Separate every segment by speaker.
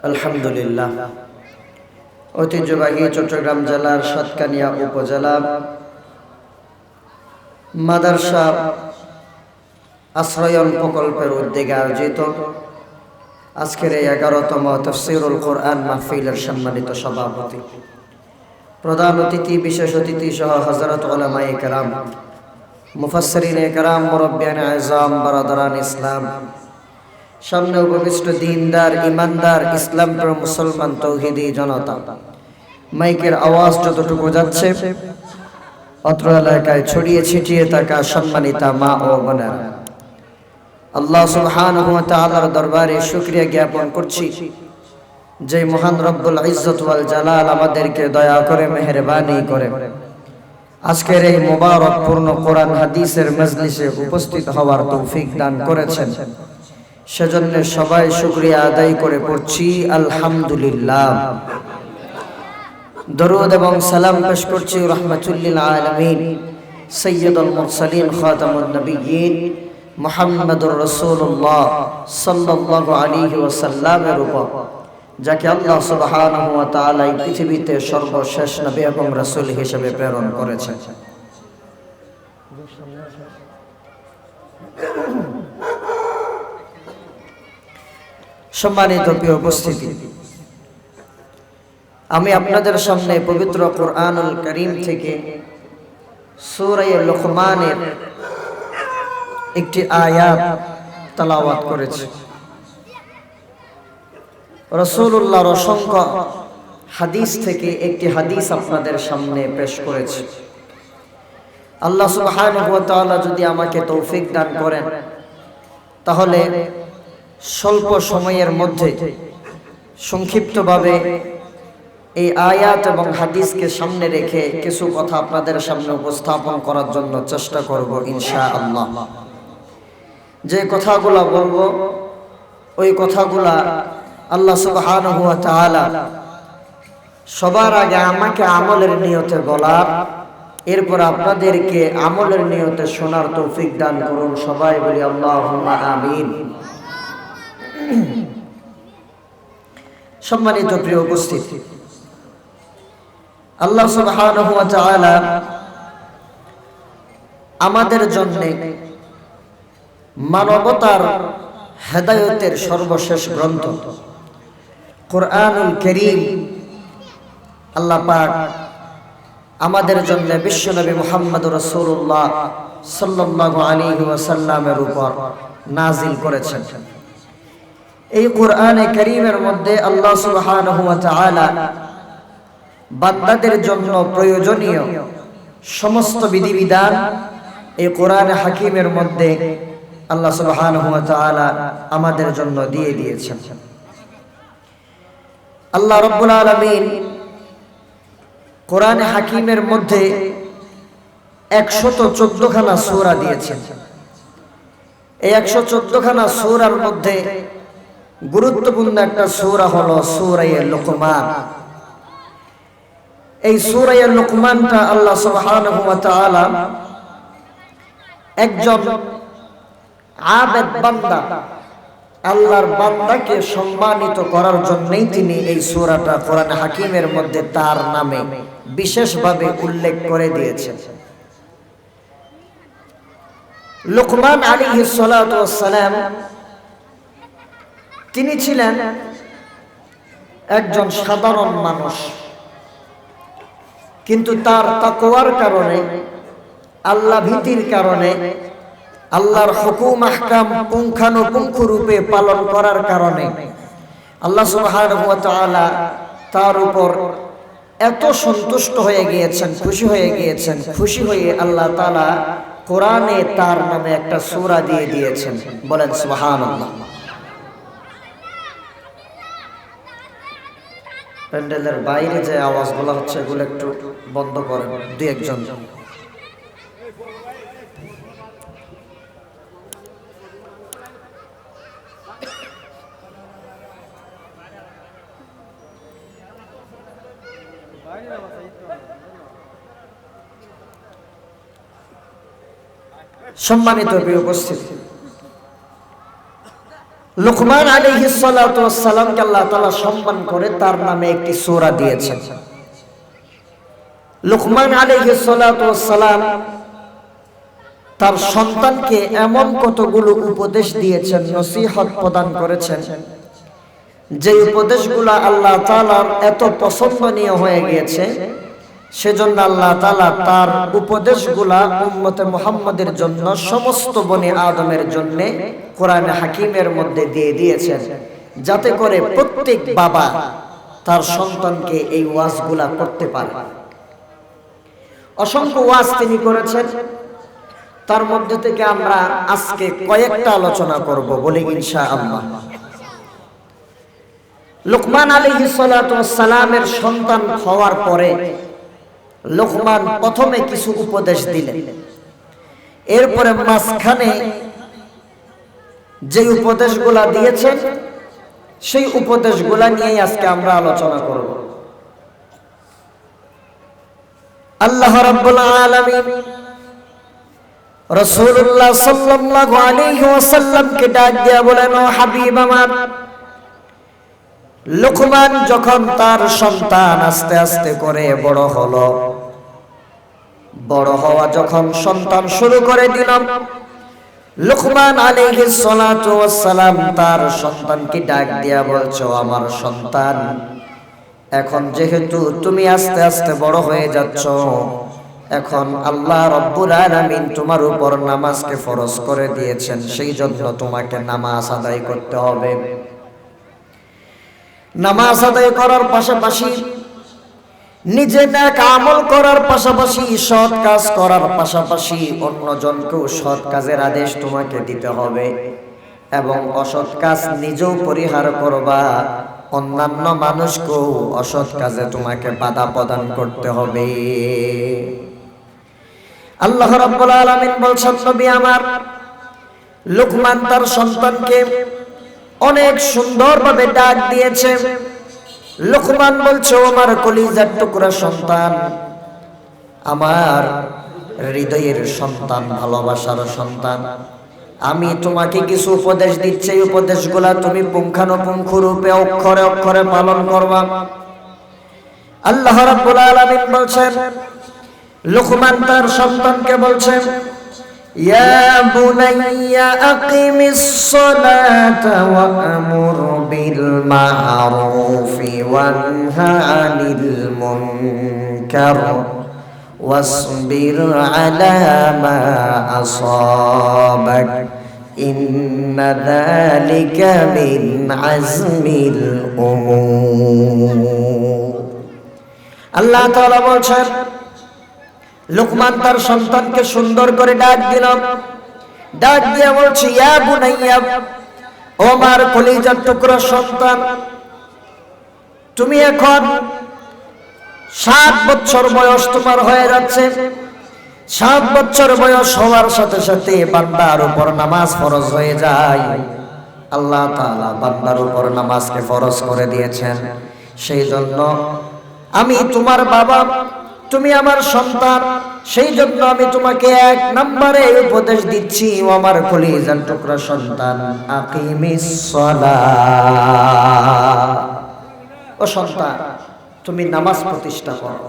Speaker 1: আলহামদুলিল্লাহ। ঐতিহ্যবাহী চট্টগ্রাম জেলার সাতকানিয়া উপজেলা মাদ্রাসা আশ্রয়ন প্রকল্পের উদ্যোগে আয়োজিত আজকের এই 11তম তাফসীরুল কোরআন মাহফিলের সম্মানিত সভাপতি, প্রধান অতিথি, বিশেষ অতিথি সহ হযরত উলামায়ে কেরাম, মুফাসসিরিনে কেরাম, মুরব্বিয়ানে আযম, বারাদারান ইসলাম, সামনে উপবিষ্ট দিনদার, ইমানদার, ইসলামপ্রিয় মুসলমান তৌহিদি জনতা, মাইকের আওয়াজ যতটুকু যাচ্ছে অত্র এলাকায় ছড়িয়ে ছিটিয়ে থাকা সম্মানিতা মা ও বোনেরা, আল্লাহ সুবহানাহু ওয়া তাআলার দরবারে শুকরিয়া জ্ঞাপন করছি যে মহান রব্বুল ইজ্জত ওয়াল জালাল আমাদেরকে দয়া করে মেহেরবানি করে আজকের এই মুবারকপূর্ণ কোরআন হাদিসের মজলিসে উপস্থিত হওয়ার তৌফিক দান করেছেন। সেজন্য সবাই শুকরিয়া আদায় করে পড়ছি আলহামদুলিল্লাহ। দরুদ এবং সালাম পেশ করছি রাহমাতুল লিল আলামিন সাইয়্যিদুল মুরসালিন খাতামুন নবিয়্যিন মুহাম্মদুর রাসূলুল্লাহ সাল্লাল্লাহু আলাইহি ওয়াসাল্লামের উপর, যাকে আল্লাহ সুবহানাহু ওয়া তাআলা এই পৃথিবীতে সর্বশেষ নবী এবং রাসূল হিসেবে প্রেরণ করেছেন। সম্মানিত প্রিয় উপস্থিতি, আমি আপনাদের সামনে পবিত্র কুরআনুল কারীম থেকে সূরা লুকমানের একটি আয়াত তেলাওয়াত করেছি। রাসূলুল্লাহর অসংখ্য হাদিস থেকে একটি হাদিস আপনাদের সামনে পেশ করেছি। আল্লাহ সুবহানাহু ওয়া তাআলা যদি আমাকে তৌফিক দান করেন, তাহলে স্বল্প সময়ের মধ্যে সংক্ষিপ্তভাবে এই আয়াত এবং হাদিসকে সামনে রেখে কিছু কথা আপনাদের সামনে উপস্থাপন করার জন্য চেষ্টা করব ইনশাআল্লাহ। যে কথাগুলো বলবো ওই কথাগুলা আল্লাহ সুবহানাহু ওয়া তাআলা সবার আগে আমাকে আমলের নিয়তে বলার, এরপর আপনাদেরকে আমলের নিয়তে শোনার তৌফিক দান করুন। সবাই বলি আল্লাহুম্মা আমিন। সম্মানিত প্রিয় উপস্থিতি, আল্লাহ সুবহানাহু ওয়া তাআলা আমাদের জন্য মানবতার হেদায়েতের সর্বশেষ গ্রন্থ কুরআনুল কারীম আল্লাহ পাক আমাদের জন্য বিশ্বনবী মুহাম্মদুর রাসূলুল্লাহ সাল্লাল্লাহু আলাইহি ওয়াসাল্লামের উপর নাজিল করেছেন। এই কুরআনে কারীমের মধ্যে আল্লাহ সুবহানাহু ওয়া তাআলা বান্দাদের জন্য প্রয়োজনীয় সমস্ত বিধিবিধান এই কোরআনে হাকিমের মধ্যে আল্লাহ সুবহানাহু ওয়া তাআলা আমাদের জন্য দিয়ে দিয়েছেন। আল্লাহ রাব্বুল আলামিন কোরআনে হাকিমের মধ্যে 114 খানা সূরা দিয়েছেন। এই 114 খানা সূরার মধ্যে গুরুত্বপূর্ণ একটা সূরা হলো সূরা লুকমান। এই সূরা লুকমানটা আল্লাহ সুবহানাহু ওয়া তাআলা একজন আবেদ বান্দা, আল্লাহর বান্দাকে সম্মানিত করার জন্যই তিনি এই সূরাটা কোরআন হাকিমের মধ্যে তার নামে বিশেষভাবে উল্লেখ করে দিয়েছেন। লুকমান আলাইহিস সালাতু ওয়াস সালাম তিনি ছিলেন একজন সাধারণ মানুষ, কিন্তু তার তাকওয়ার কারণে, আল্লাহ ভীতির কারণে, আল্লাহর হুকুম আহকাম পুঙ্খানুপুঙ্খ রূপে পালন করার কারণে আল্লাহ সুবহানাহু ওয়া তাআলা তার উপর এত সন্তুষ্ট হয়ে গিয়েছেন, খুশি হয়ে গিয়েছেন। খুশি হয়ে আল্লাহ তাআলা কোরআনে তার নামে একটা সূরা দিয়ে দিয়েছেন। বলেন সুবহানাল্লাহ। প্যান্ডেলের বাইরে যে আওয়াজগুলো হচ্ছে এগুলো একটু বন্ধ করেন, দুই একজন। সম্মানিত প্রিয় উপস্থিতি, লুকমান আলাইহিস সালাতু ওয়াস সালামকে আল্লাহ তাআলা সম্মান করে তার নামে একটি সূরা দিয়েছেন। লুকমান আলাইহিস সালাতু ওয়াস সালাম তার সন্তানকে এমন কতগুলো উপদেশ দিয়েছেন, নসিহত প্রদান করেছেন, যে উপদেশগুলো আল্লাহ তাআলার এত পছন্দনীয় হয়ে গিয়েছে, সেজন্য আল্লাহ তাআলা তার উপদেশগুলা উম্মতে মুহাম্মাদের জন্য, সমস্ত বনি আদমের জন্য কোরআনে হাকিমের মধ্যে দিয়ে দিয়েছেন, যাতে করে প্রত্যেক বাবা তার সন্তানকে এই ওয়াজগুলা করতে পারে। অসংখ্য ওয়াজ তিনি করেছেন, তার মধ্যে থেকে আমরা আজকে কয়েকটা আলোচনা করব বলে ইনশাআল্লাহ। লুকমান আলাইহিস সালাতু ওয়াস সালামের সন্তান হওয়ার পরে লুকমান প্রথমে কিছু উপদেশ দিলেন, এরপরে মাঝখানে যে উপদেশগুলা দিয়েছেন সেই উপদেশগুলা নিয়ে আজকে আমরা আলোচনা করব। আল্লাহ রাব্বুল আলামিন রাসূলুল্লাহ সাল্লাল্লাহু আলাইহি ওয়াসাল্লামকে ডাক দিয়া বলেন, ও হাবিব আমার, লুকমান যখন তার সন্তান আস্তে আস্তে করে বড় হলো, বড় হওয়া যখন সন্তান শুরু করে দিল, লুকমান আলাইহিস সালাতু ওয়াস সালাম তার সন্তানকে ডাক দিয়া বলছো, আমার সন্তান, এখন যেহেতু তুমি আস্তে আস্তে বড় হয়ে যাচ্ছ, এখন আল্লাহ রাব্বুল আলামিন তোমার উপর নামাজকে ফরজ করে দিয়েছেন, সেই জন্য তোমাকে নামাজ আদায় করতে হবে। নামাজ আদায় করার পাশাপাশি নিজে নেক আমল করার পাশাপাশি সৎ কাজ করার পাশাপাশি অন্যজনকেও সৎ কাজের আদেশ তোমাকে দিতে হবে, এবং অসৎ কাজ নিজেও পরিহার করবা, অন্যান্য মানুষকেও অসৎ কাজে তোমাকে বাধা প্রদান করতে হবে। আল্লাহ রাব্বুল আলামিন বলছেন, নবী আমার, লুকমান তার সন্তানকে অনেক সুন্দরভাবে ডাক দিয়েছে। লুকমান বলছে, আমার কলিজার টুকরা সন্তান, আমার হৃদয়ের সন্তান, ভালোবাসার সন্তান, আমি তোমাকে কিছু উপদেশ দিচ্ছি, এই উপদেশগুলা তুমি পুঙ্খানুপুঙ্খ রূপে অক্ষরে অক্ষরে পালন করবা। আল্লাহ রাব্বুল আলামিন বলছেন, লুকমান তার সন্তানকে বলছেন, ইয়া বুনাইয়া আকিমিস সালাতা ওয়া আমুর বিল মা'রুফি ওয়ানহা আনিল মুনকার ওয়াসবির আলা মা আসাবাক ইন্না যালিকা মিন আজমিল উমুর। আল্লাহ তাআলা বলছেন, লুকমান তার সন্তানকে সুন্দর করে ডাক দিল, ডাক দিয়ে বলছে, ইয়া বুনাইয়া, ও আমার কলিজার টুকরা সন্তান, তুমি এখন 7 বছর বয়স তোমার হয়ে যাচ্ছে। 7 বছর বয়স হওয়ার সাথে সাথে বান্দার উপর নামাজ ফরজ হয়ে যায়। আল্লাহ তাআলা বান্দার উপর নামাজকে ফরজ করে দিয়েছেন, সেই জন্য আমি তোমার বাবা, তুমি আমার সন্তান, সেই জন্য আমি তোমাকে 1 নম্বরে উপদেশ দিচ্ছি, ও আমার কলিজার টুকরা সন্তান, আকিমিস সালাত, ও সন্তান, তুমি নামাজ প্রতিষ্ঠা করো।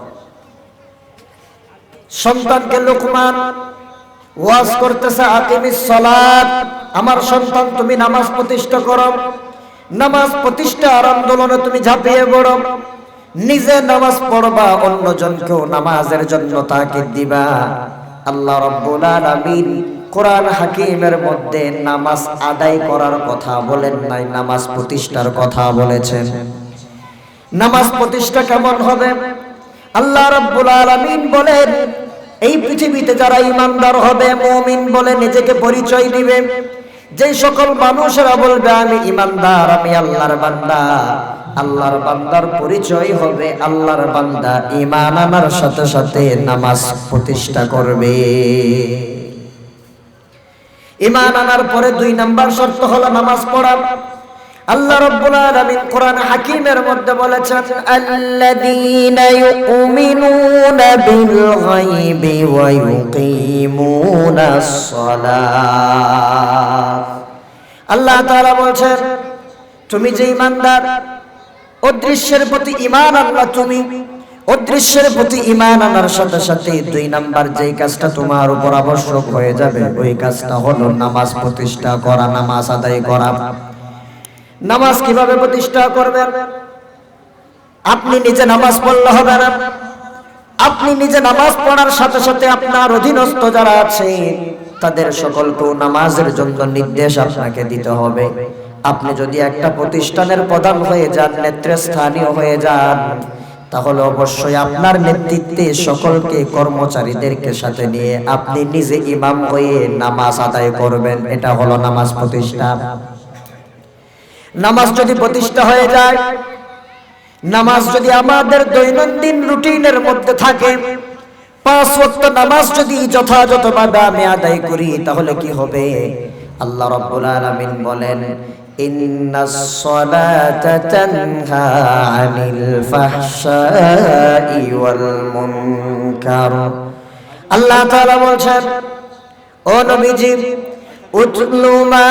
Speaker 1: সন্তানকে লুকমান ওয়াজ করতেছে, আকিমিস সালাত, আমার সন্তান তুমি নামাজ প্রতিষ্ঠা করো। নামাজ প্রতিষ্ঠার আন্দোলনে তুমি ঝাঁপিয়ে পড়ো, নিজে নামাজ পড়বা, অন্যজনকেও নামাজের জন্য তাকিদ দিবা। আল্লাহ রাব্বুল আলামিন কোরআন হাকিমের মধ্যে নামাজ আদায় করার কথা বলেন নাই, নামাজ প্রতিষ্ঠার কথা বলেছেন। নামাজ প্রতিষ্ঠা কেমন হবে? আল্লাহ রাব্বুল আলামিন বলেন, এই পৃথিবীতে যারা ঈমানদার হবে, মুমিন বলে নিজেকে পরিচয় দিবে, যে সকল মানুষেরা বলবে আমি ঈমানদার, আমি আল্লাহর বান্দা, আল্লাহর বান্দার পরিচয় হবে আল্লাহর বান্দা ঈমান আনার সাথে সাথে নামাজ প্রতিষ্ঠা করবে। ঈমান আনার পরে 2 নাম্বার শর্ত হলো নামাজ পড়া। আল্লাহ রাব্বুল আলামিন কোরআন হাকিমের মধ্যে বলেছেন, আল্লাযীনা ইউমিনুনা বিল গায়বি ওয়া ইউকিমুনাস সালাত। আল্লাহ তাআলা বলছেন, তুমি যে ঈমানদার, অদৃশ্যের প্রতি ঈমান আনলা, তুমি অদৃশ্যের প্রতি ঈমান আনার সাথে সাথে 2 নাম্বার যেই কাজটা তোমার উপর আবশ্যক হয়ে যাবে, ওই কাজটা হলো নামাজ প্রতিষ্ঠা করা, নামাজ আদায় করা। নামাজ কিভাবে প্রতিষ্ঠা করবেন? আপনি নিজে নামাজ পড়লে হবে না। আপনি নিজে নামাজ পড়ার সাথে সাথে আপনার অধীনস্থ যারা আছে তাদের সকলকেও নামাজের জন্য নির্দেশ আপনাকে দিতে হবে। আপনি যদি একটা প্রতিষ্ঠানের প্রধান হয়ে যান, নেতৃস্থানীয় হয়ে যান, তাহলে অবশ্যই আপনার নেতৃত্বে সকলকে, কর্মচারীদেরকে সাথে নিয়ে আপনি নিজে ইমাম হয়ে নামাজ আদায় করবেন। এটা হলো নামাজ প্রতিষ্ঠা। নামাজ যদি প্রতিষ্ঠা হয়ে যায়, নামাজ যদি আমাদের দৈনন্দিন রুটিনের মধ্যে থাকে, 5 ওয়াক্ত নামাজ যদি যথাযথভাবে আমি আদায় করি, তাহলে কি হবে? আল্লাহ রাব্বুল আলামিন বলেন, ইন্নাস সালাতা তানহা আনিল ফাহশাই ওয়াল মুনকার। আল্লাহ তাআলা বলছেন, ও নবীজি, উতলু মা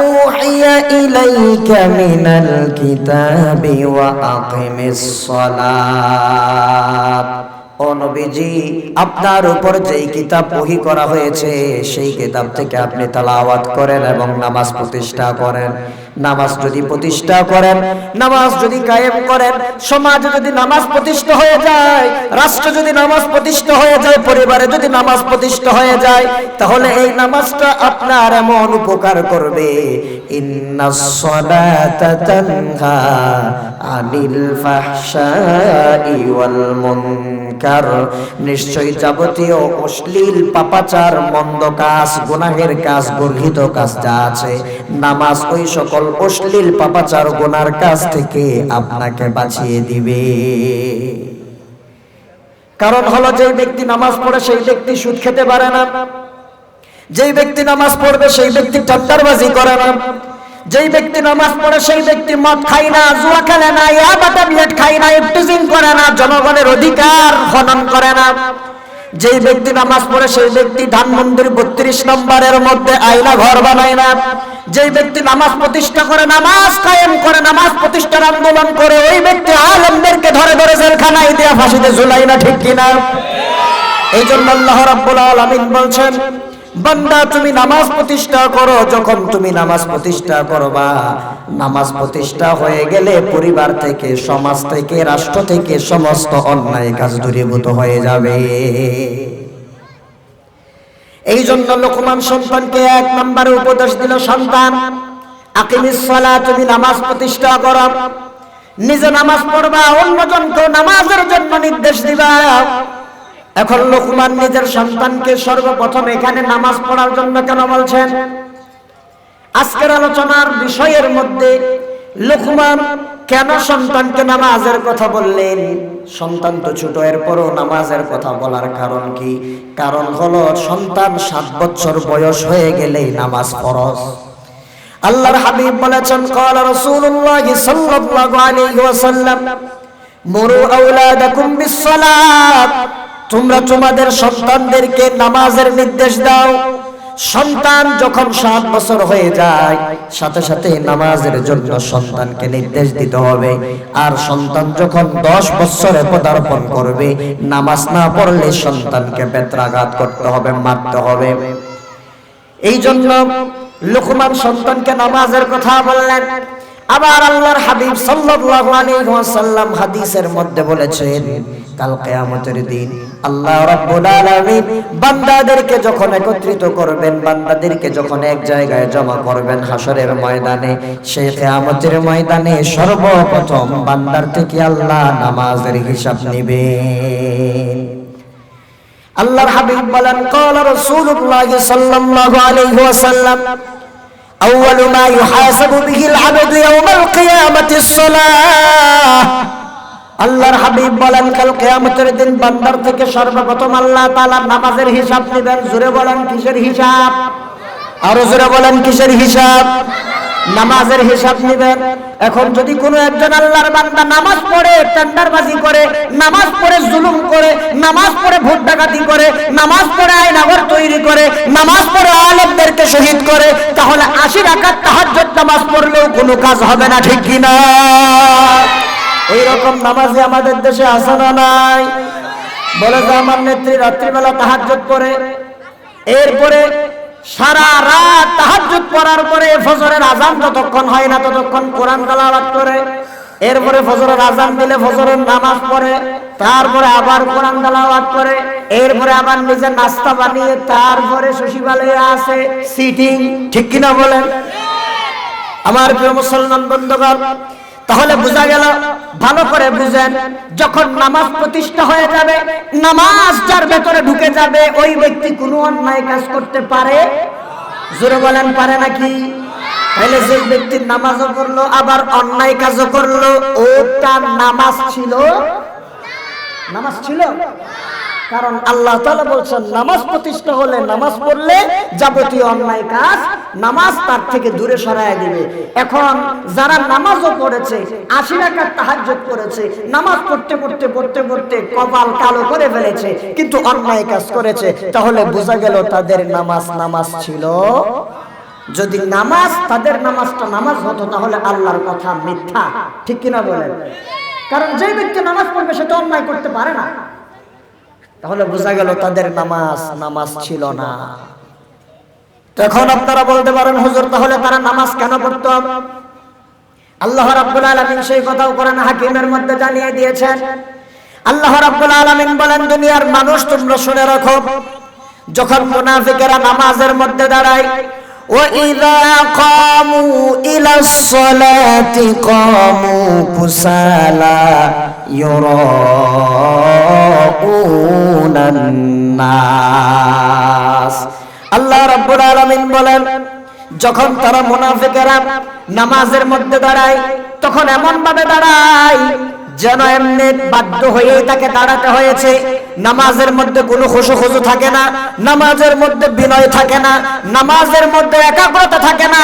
Speaker 1: উহিয়া ইলাইকা মিনাল কিতাবি ওয়া আকিমিস সালাত। ও নবীজি, আপনার উপর যেই কিতাব ওহী করা হয়েছে সেই কিতাব থেকে আপনি তেলাওয়াত করেন এবং নামাজ প্রতিষ্ঠা করেন। নামাজ যদি প্রতিষ্ঠা করেন, নামাজ যদি কায়েম করেন, সমাজে যদি নামাজ প্রতিষ্ঠা হয়ে যায়, রাষ্ট্রে যদি নামাজ প্রতিষ্ঠা হয়ে যায়, পরিবারে যদি নামাজ প্রতিষ্ঠা হয়ে যায়, তাহলে এই নামাজটা আপনার এমন উপকার করবে। ইন্নাস সালাতা তানহা আনিল ফাহশাই ওয়াল মুনকার। নিশ্চয়ই যাবতীয় অশ্লীল, পাপাচার, মন্দ কাজ, গুনাহের কাজ, গর্হিত কাজ যা আছে, নামাজ ওই সকল অশ্লীল, পাপাচার, গুনার কাজ থেকে আপনাকে বাঁচিয়ে দিবে। কারণ হলো, যেই ব্যক্তি নামাজ পড়ে সেই ব্যক্তি সুদ খেতে পারে না। যেই ব্যক্তি নামাজ পড়বে সেই ব্যক্তি ঠাট্টারবাজি করে না। যেই ব্যক্তি নামাজ পড়ে সেই ব্যক্তি মদ খায় না, জুয়া খেলে না, ইয়াবা ট্যাবলেট খায় না, ইফটিজিং করে না, জনগণের অধিকার হনন করে না। যেই ব্যক্তি নামাজ পড়ে সেই ব্যক্তি ধানমন্দির 32 নম্বরের মধ্যে আয়না ঘর বানায় না। যেই ব্যক্তি নামাজ প্রতিষ্ঠা করে, নামাজ কায়েম করে, নামাজ প্রতিষ্ঠার আন্দোলন করে, ওই ব্যক্তি আলেমদেরকে ধরে ধরে জেলখানায় দিয়ে ফাঁসিতে ঝুলাই না, ঠিক কিনা? এই জন্য আল্লাহ রাব্বুল আলামিন বলছেন, বান্দা তুমি নামাজ প্রতিষ্ঠা করো। যখন তুমি নামাজ প্রতিষ্ঠা করবা, নামাজ প্রতিষ্ঠা হয়ে গেলে পরিবার থেকে, সমাজ থেকে, রাষ্ট্র থেকে সমস্ত অন্যায় কাজ দূরীভূত হয়ে যাবে। এই জন্য লোকমান সন্তানকে 1 নম্বরে উপদেশ দিল, সন্তান আকিমিস সালাত, তুমি নামাজ প্রতিষ্ঠা করো। নিজে নামাজ পড়বা, অন্যজনকেও নামাজের জন্য নির্দেশ দিবা। এখন লোকমান নিজের সন্তানকে সর্বপ্রথম এখানে নামাজ পড়ার জন্য কেন বলছেন? আজকের আলোচনার বিষয়ের মধ্যে লোকমান কেন সন্তানকে নামাজের কথা বললেন? সন্তান তো ছোট, এরপরও নামাজের কথা বলার কারণ কি? কারণ হলো, সন্তান 7 বছর বয়স হয়ে গেলেই নামাজ ফরজ। আল্লাহর হাবিব বলেছেন, ক্বালা রাসূলুল্লাহ সাল্লাল্লাহু আলাইহি ওয়াসাল্লাম, মুরু আওলাদাকুম বিস-সালাত। তোমরা তোমাদের সন্তানদেরকে নামাজের নির্দেশ দাও। সন্তান যখন 7 বছর হয়ে যায়, সাথে সাথে নামাজের জন্য সন্তানকে নির্দেশ দিতে হবে। আর সন্তান যখন 10 বছরে পদার্পণ করবে, নামাজ না পড়লে সন্তানকে বেত্রাঘাত করতে হবে, মারতে হবে। এই জন্য লোকমান সন্তানকে নামাজের কথা বললেন। আবার আল্লাহর হাবিব সাল্লাল্লাহু আলাইহি ওয়াসাল্লাম হাদিসের মধ্যে বলেছেন, কাল কিয়ামতের দিন আল্লাহ রাব্বুল আলামিন বান্দাদেরকে যখন একত্রিত করবেন, বান্দাদেরকে যখন এক জায়গায় জমা করবেন হাসরের ময়দানে, সেই কিয়ামতের ময়দানে সর্বপ্রথম বান্দার থেকে আল্লাহ নামাজের হিসাব নেবেন। আল্লাহর হাবিব বলেন, ক্বালা রাসূলুল্লাহ সাল্লাল্লাহু আলাইহি ওয়াসাল্লাম, আউয়ালু মা ইউহাসাবু বিহিল আবদু ইয়াওমাল কিয়ামাতিস সালাহ। আল্লাহর হাবিব বলেন, কাল কিয়ামতের দিন বান্দার থেকে সর্বপ্রথম আল্লাহ তাআলা নামাজের হিসাব নেবেন। জোরে বলেন, কিসের হিসাব? আরো জোরে বলেন, কিসের হিসাব? নামাজের হিসাব নেবেন। এখন যদি কোনো একজন আল্লাহর বান্দা নামাজ পড়ে টেন্ডারবাজি করে, নামাজ পড়ে জুলুম করে, নামাজ পড়ে ভোট ডাকাতি করে, নামাজ পড়ে আয়নাঘর তৈরি করে, নামাজ পড়ে আলেমদেরকে শহীদ করে, তাহলে 80 রাকাত তাহাজ্জুদ নামাজ পড়লেও কোনো কাজ হবে না, ঠিক কি না? এই রকম নামাজি আমাদের দেশে আছে না নাই? বলে যে আমার নেত্রী রাত্রিবেলা তাহাজ্জুদ পড়ে, এরপরে সারা রাত তাহাজ্জুদ পড়ার পরে ফজরের আযান যতক্ষণ হয় না ততক্ষণ কোরআন তেলাওয়াত করে, এরপরে ফজরের আযান দিলে ফজরের নামাজ পড়ে, তারপরে আবার কোরআন তেলাওয়াত করে, এরপরে আবার নিজে নাস্তা বানিয়ে তারপরে সচিবালয়ে আসে সিটিং, ঠিক কিনা বলেন? আমার প্রিয় মুসলমান বন্ধুগণ, তাহলে বোঝা গেল, ভালো করে বুঝেন, যখন নামাজ প্রতিষ্ঠা হয়ে যাবে, নামাজ যার ভেতরে ঢুকে যাবে, ওই ব্যক্তি কোনো অন্যায় কাজ করতে পারে? জোরে বলেন, পারে নাকি? তাহলে যে ব্যক্তি নামাজও পড়লো আবার অন্যায় কাজও করলো, ওটা নামাজ ছিল? নামাজ ছিল? কারণ আল্লাহ তাআলা বলছেন নামাজ প্রতিষ্ঠা হলে, নামাজ পড়লে যাবতীয় অন্যায় কাজ নামাজ তার থেকে দূরে সরায় দিবে। এখন যারা নামাজও পড়েছে, 80 রাকাত তাহাজ্জুদ করেছে, নামাজ পড়তে পড়তে পড়তে পড়তে কপাল কালো করে ফেলেছে, কিন্তু অন্যায় কাজ করেছে, তাহলে বোঝা গেল তাদের নামাজ ছিল? যদি নামাজ, তাদের নামাজটা নামাজ হতো, তাহলে আল্লাহর কথা মিথ্যা, ঠিক কিনা বলেন? কারণ যে ব্যক্তি নামাজ পড়বে সে তো অন্যায় করতে পারে না, তাহলে বোঝা গেল তাদের নামাজ ছিল না। তখন আপনারা বলতে পারেন, হুজুর তাহলে তারা নামাজ কেন পড়তো? আল্লাহ রাব্বুল আলামিন সেই কথাও কোরআন হাকিমের মধ্যে জানিয়ে দিয়েছেন। আল্লাহ রাব্বুল আলামিন বলেন, দুনিয়ার মানুষ তোমরা শুনে রাখো, যখন মুনাফিকেরা নামাজের মধ্যে দাঁড়ায়, وَإِذَا قَامُوا إِلَى الصَّلَاةِ قَامُوا كُسَالَى يُرَاءُونَ النَّاسَ। আল্লাহ রাব্বুল আলামিন বলেন, যখন তারা মুনাফিকেরা নামাজের মধ্যে দাঁড়ায়, তখন এমন ভাবে দাঁড়ায় যেন এমনি বাধ্য হয়ে তাকে দাঁড়াতে হয়েছে। নামাজের মধ্যে কোনো খুশু থাকে না, নামাজের মধ্যে বিনয় থাকে না, নামাজের মধ্যে একাগ্রতা থাকে না।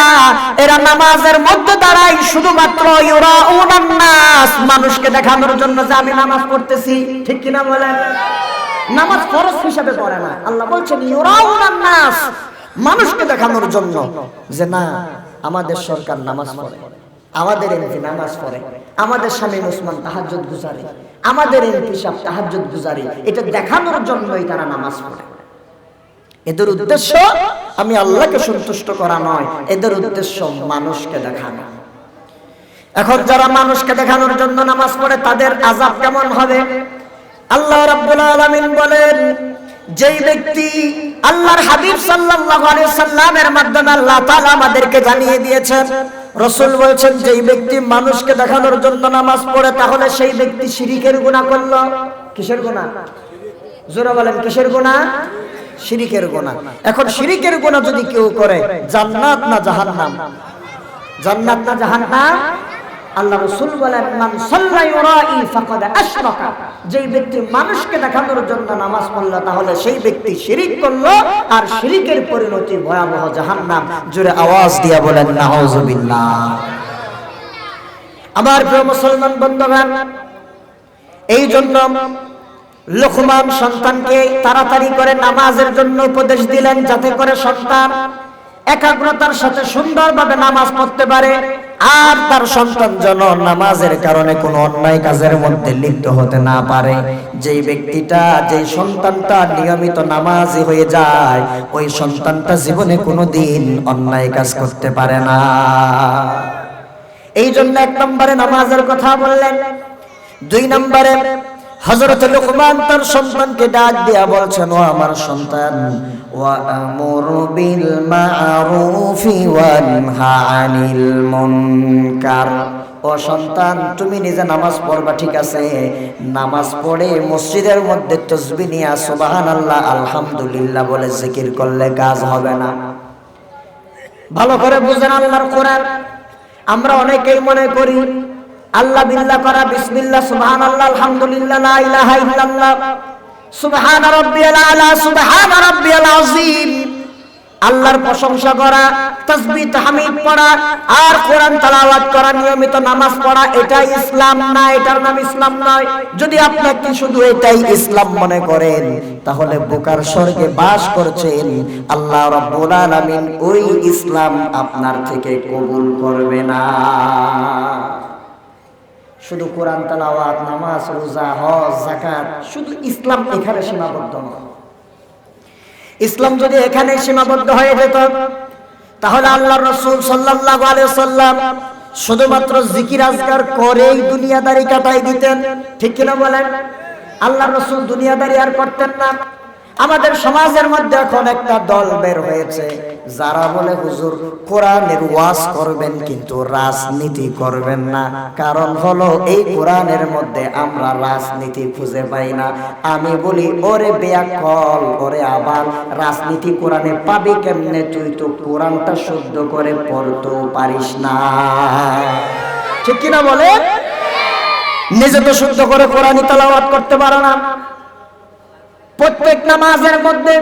Speaker 1: এরা নামাজের মধ্যে দাঁড়ায় শুধুমাত্র ইউরাউনান নাস, মানুষকে দেখানোর জন্য যে আমি নামাজ পড়তেছি, ঠিক কিনা বলেন? নামাজ ফরজ হিসাবে পড়ে না, আল্লাহ বলছেন ইউরাউনান নাস, মানুষকে দেখানোর জন্য যে না আমাদের সরকার নামাজ পড়ে, আমাদের এমপি নামাজ পড়ে, আমাদের স্বামী ওসমান তাহাজ্জুদ গুজারে, আমাদের এমপি সাহেব তাহাজ্জুদ গুজারে, এটা দেখানোর জন্যই তারা নামাজ পড়ে। এদের উদ্দেশ্য আমি আল্লাহকে সন্তুষ্ট করা নয়, এদের উদ্দেশ্য মানুষকে দেখানো। এখন যারা মানুষকে দেখানোর জন্য নামাজ পড়ে তাদের আযাব কেমন হবে? আল্লাহ রাব্বুল আলামিন বলেন, যেই ব্যক্তি আল্লাহর হাবিব সাল্লাল্লাহু আলাইহি সাল্লামের মাধ্যমে আল্লাহ তাআলা আমাদেরকে জানিয়ে দিয়েছেন, রাসূল বলেছেন, যেই ব্যক্তি মানুষকে দেখানোর জন্য নামাজ পড়ে, তাহলে সেই ব্যক্তি শিরকের গুনাহ করলো। কিসের গুনাহ? জোরে বলেন, কিসের গুনাহ? শিরকের গুনাহ। এখন শিরকের গুনাহ যদি কেউ করে, জান্নাত না জাহান্নাম? জান্নাত না জাহান্নাম? আল্লাহ রাসূল বলেন, মান সাল্লা ইউরাই ফাকাদ আশরাকা, যেই ব্যক্তি মানুষকে দেখানোর জন্য নামাজ পড়লো, তাহলে সেই ব্যক্তি শিরক করলো, আর শিরকের পরিণতি ভয়াবহ জাহান্নাম। জোরে আওয়াজ দিয়া বলেন নাউযুবিল্লাহ। আমার প্রিয় মুসলমান বন্ধুগণ, এই জন্য লোকমান সন্তানকে তাড়াতাড়ি করে নামাজের জন্য উপদেশ দিলেন, যাতে করে সন্তান একাগ্রতার সাথে সুন্দরভাবে নামাজ পড়তে পারে, আর তার সন্তান যেন নামাজের কারণে কোনো অন্যায় কাজের মধ্যে লিপ্ত হতে না পারে। যেই ব্যক্তিটা, যেই সন্তানটা নিয়মিত নামাজি হয়ে যায়, ওই সন্তানটা জীবনে কোনোদিন অন্যায় কাজ করতে পারে না। এই জন্য 1 নম্বরে নামাজের কথা বললেন। 2 নম্বরে হযরত লুকমান তার সন্তানকে ডাক দিয়া বলছেন, ও আমার সন্তান, ওয়া আমুর বিল মা'রুফি ওয়ানহা আনিল মুনকার। ও সন্তান, তুমি নিজে নামাজ পড়বা, ঠিক আছে, নামাজ পড়ে মসজিদের মধ্যে তাসবিহ নিয়া সুবহানাল্লাহ আলহামদুলিল্লাহ বলে জিকির করলে কাজ হবে না। ভালো করে বুঝেন আল্লাহর কোরআন। আমরা অনেকেই মনে করি আল্লাহ বিল্লাহ করা, বিসমিল্লাহ, সুবহানাল্লাহ, আলহামদুলিল্লাহ, লা ইলাহা ইল্লাল্লাহ, সুবহান রাব্বিয়াল আলা, সুবহান রাব্বিয়াল আযীম, আল্লাহর প্রশংসা করা, তাসবিহ তাহমিদ পড়া আর কোরআন তেলাওয়াত করা, নিয়মিত নামাজ পড়া, এটাই ইসলাম না, এটার নাম ইসলাম নয়। যদি আপনি শুধু এটাই ইসলাম মনে করেন তাহলে বোকার স্বর্গে বাস করছেন, আল্লাহ রাব্বুল আলামিন ওই ইসলাম আপনার থেকে কবুল করবে না। শুধু কোরআন তেলাওয়াত, নামাজ, রোজা, হজ, যাকাত, শুধু ইসলাম এখানে সীমাবদ্ধ নয়। ইসলাম যদি এখানে সীমাবদ্ধ হয়ে যেত তাহলে আল্লাহর রাসূল সাল্লাল্লাহু আলাইহি ওয়াসাল্লাম শুধুমাত্র জিকির আজকার করেই দুনিয়াদারি কাটাই দিতেন, ঠিক কিনা বলেন? আল্লাহর রাসূল দুনিয়াদারি আর করতেন না। আমাদের সমাজের মধ্যে এখন একটা দল বের হয়েছে যারা বলে হুজুর কোরআনের ওয়াজ করবেন কিন্তু রাজনীতি করবেন না। কারণ হলো এই কোরআনের মধ্যে আমরা রাজনীতি খুঁজে পাই না। আমি বলি ওরে বেয়াকল, ওরে আবার রাজনীতি কোরআনে পাবি কেমনে? তুই তো কোরআনটা শুদ্ধ করে পড়তেও পারিস না, ঠিক কিনা বলে? নিজে তো শুদ্ধ করে কোরআন তেলাওয়াত করতে পারো না। প্রত্যেক নামাজের মধ্যে,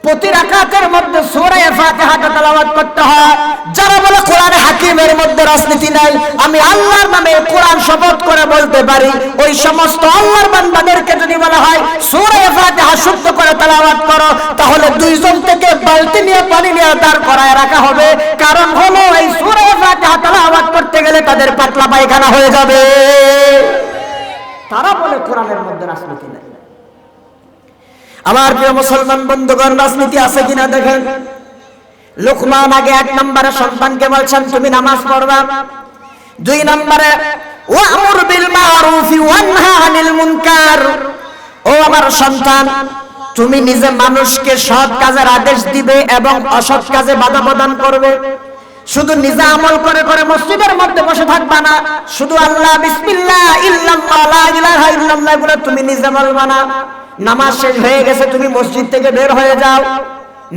Speaker 1: প্রতি রাকাতের মধ্যে সূরা ফাতিহা তেলাওয়াত করতে হয়। যারা বলে কোরআনে হাকিমের মধ্যে রাজনীতি নাই, আমি আল্লাহর নামে কোরআন শপথ করে বলতে পারি ওই সমস্ত আল্লাহর বান্দাদেরকে যদি বলা হয় সূরা ফাতিহা শুদ্ধ করে তেলাওয়াত করো, তাহলে দুইজন থেকে বালতি নিয়ে পানি নিয়ে দাঁড় করায় রাখা হবে। কারণ হলো এই সূরা ফাতিহা তেলাওয়াত করতে গেলে তাদের পাতলা পায়খানা হয়ে যাবে। তারা বলে কোরআনের মধ্যে রাজনীতি নাই। আমার প্রিয় মুসলমান বন্ধুগণ, রাজনীতি আছে কিনা দেখেন। লুকমান আগে 1 নম্বরে সন্তানকে বলছেন তুমি নামাজ পড়বা, 2 নম্বরে ওয়ামুর বিল মারুফ ওয়ানহা আনিল মুনকার, ও আমার সন্তান তুমি নিজে মানুষকে সৎ কাজের আদেশ দিবে এবং অসৎ কাজে বাধা প্রদান করবে। শুধু নিজে আমল করে করে মসজিদের মধ্যে বসে থাকবা না, শুধু আল্লাহ বিসমিল্লাহ ইল্লাল্লাহ লা ইলাহা ইল্লাল্লাহ বলে তুমি নিজে বলবা না। নামাজ শেষ হয়ে গেছে, তুমি মসজিদ থেকে বের হয়ে যাও।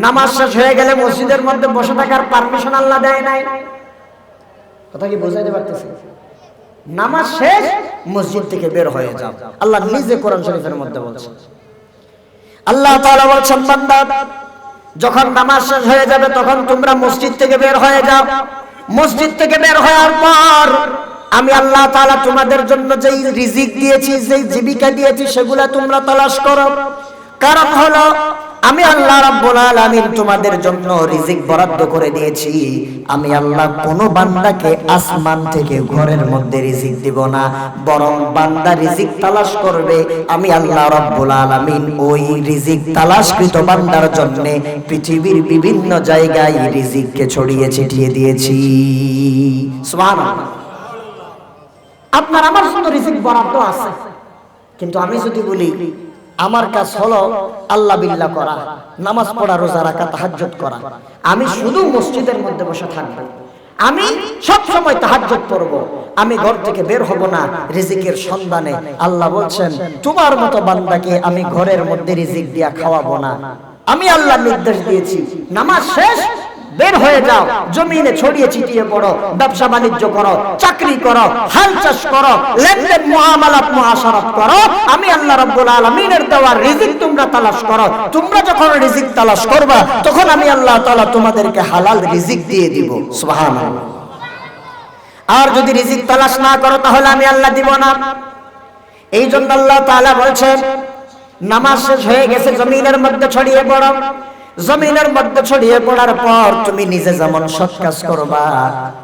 Speaker 1: নামাজ শেষ হয়ে গেলে মসজিদের মধ্যে বসে থাকার পারমিশন আল্লাহ দেয় নাই। কথা কি বোঝাইতে পারতেছি? নামাজ শেষ, মসজিদ থেকে বের হয়ে যাও, আল্লাহ নিজে কোরআন শরীফের মধ্যে বলছেন। আল্লাহ তাআলা বলছেন বান্দা যখন নামাজ শেষ হয়ে যাবে তখন তোমরা মসজিদ থেকে বের হয়ে যাও। মসজিদ থেকে বের হওয়ার পর আমি আল্লাহ তাআলা তোমাদের জন্য যেই রিজিক দিয়েছি, যেই জীবিকা দিয়েছি সেগুলা তোমরা তালাশ করো। কারণ হলো আমি আল্লাহ রাব্বুল আলামিন তোমাদের জন্য রিজিক বরাদ্দ করে দিয়েছি। আমি আল্লাহ কোন বান্দাকে আসমান থেকে ঘরের মধ্যে রিজিক দিব না, বরং বান্দা রিজিক তালাশ করবে, আমি আল্লাহ রাব্বুল আলামিন ওই রিজিক তালাশকৃত বান্দার জন্য পৃথিবীর বিভিন্ন জায়গায় রিজিককে ছড়িয়ে ছিটিয়ে দিয়েছি। সুবহানাল্লাহ। আপনার আমার জন্য রিজিক বরাদ্দ আছে, কিন্তু আমি যদি বলি আমার কাজ হলো আল্লাহ বিল্লাহ করা, নামাজ পড়া, রোজা রাখা, তাহাজ্জুদ করা, আমি শুধু মসজিদের মধ্যে বসে থাকবো, আমি সব সময় তাহাজ্জুদ পড়ব, আমি ঘর থেকে বের হব না রিজিকের সন্ধানে, আল্লাহ বলছেন তোমার মতো বান্দাকে আমি ঘরের মধ্যে রিজিক দিয়া খাওয়াবো না। আমি আল্লাহ নির্দেশ দিয়েছি নামাজ শেষ বের হয়ে যাও, জমিনে ছড়িয়ে ছিটিয়ে পড়ো, ব্যবসা বাণিজ্য করো, চাকরি করো, হাল চাষ করো, লেনদেন মুআমালাত মুআশারাত করো, আমি আল্লাহ রাব্বুল আলামিনের দেওয়া রিজিক তোমরা তালাশ করো। তোমরা যখন রিজিক তালাশ করবা তখন আমি আল্লাহ তাআলা তোমাদেরকে হালাল রিজিক দিয়ে দিব। সুবহানাল্লাহ। আর যদি রিজিক তালাশ না করো তাহলে আমি আল্লাহ দিব না। এই জন্য আল্লাহ তাআলা বলছেন নামাজ শেষ হয়ে গেছে, জমিনের মধ্যে ছড়িয়ে পড়ো। জমিনের মধ্যে ছড়িয়ে পড়ার পর তুমি নিজে যেমন সৎ কাজ করবা,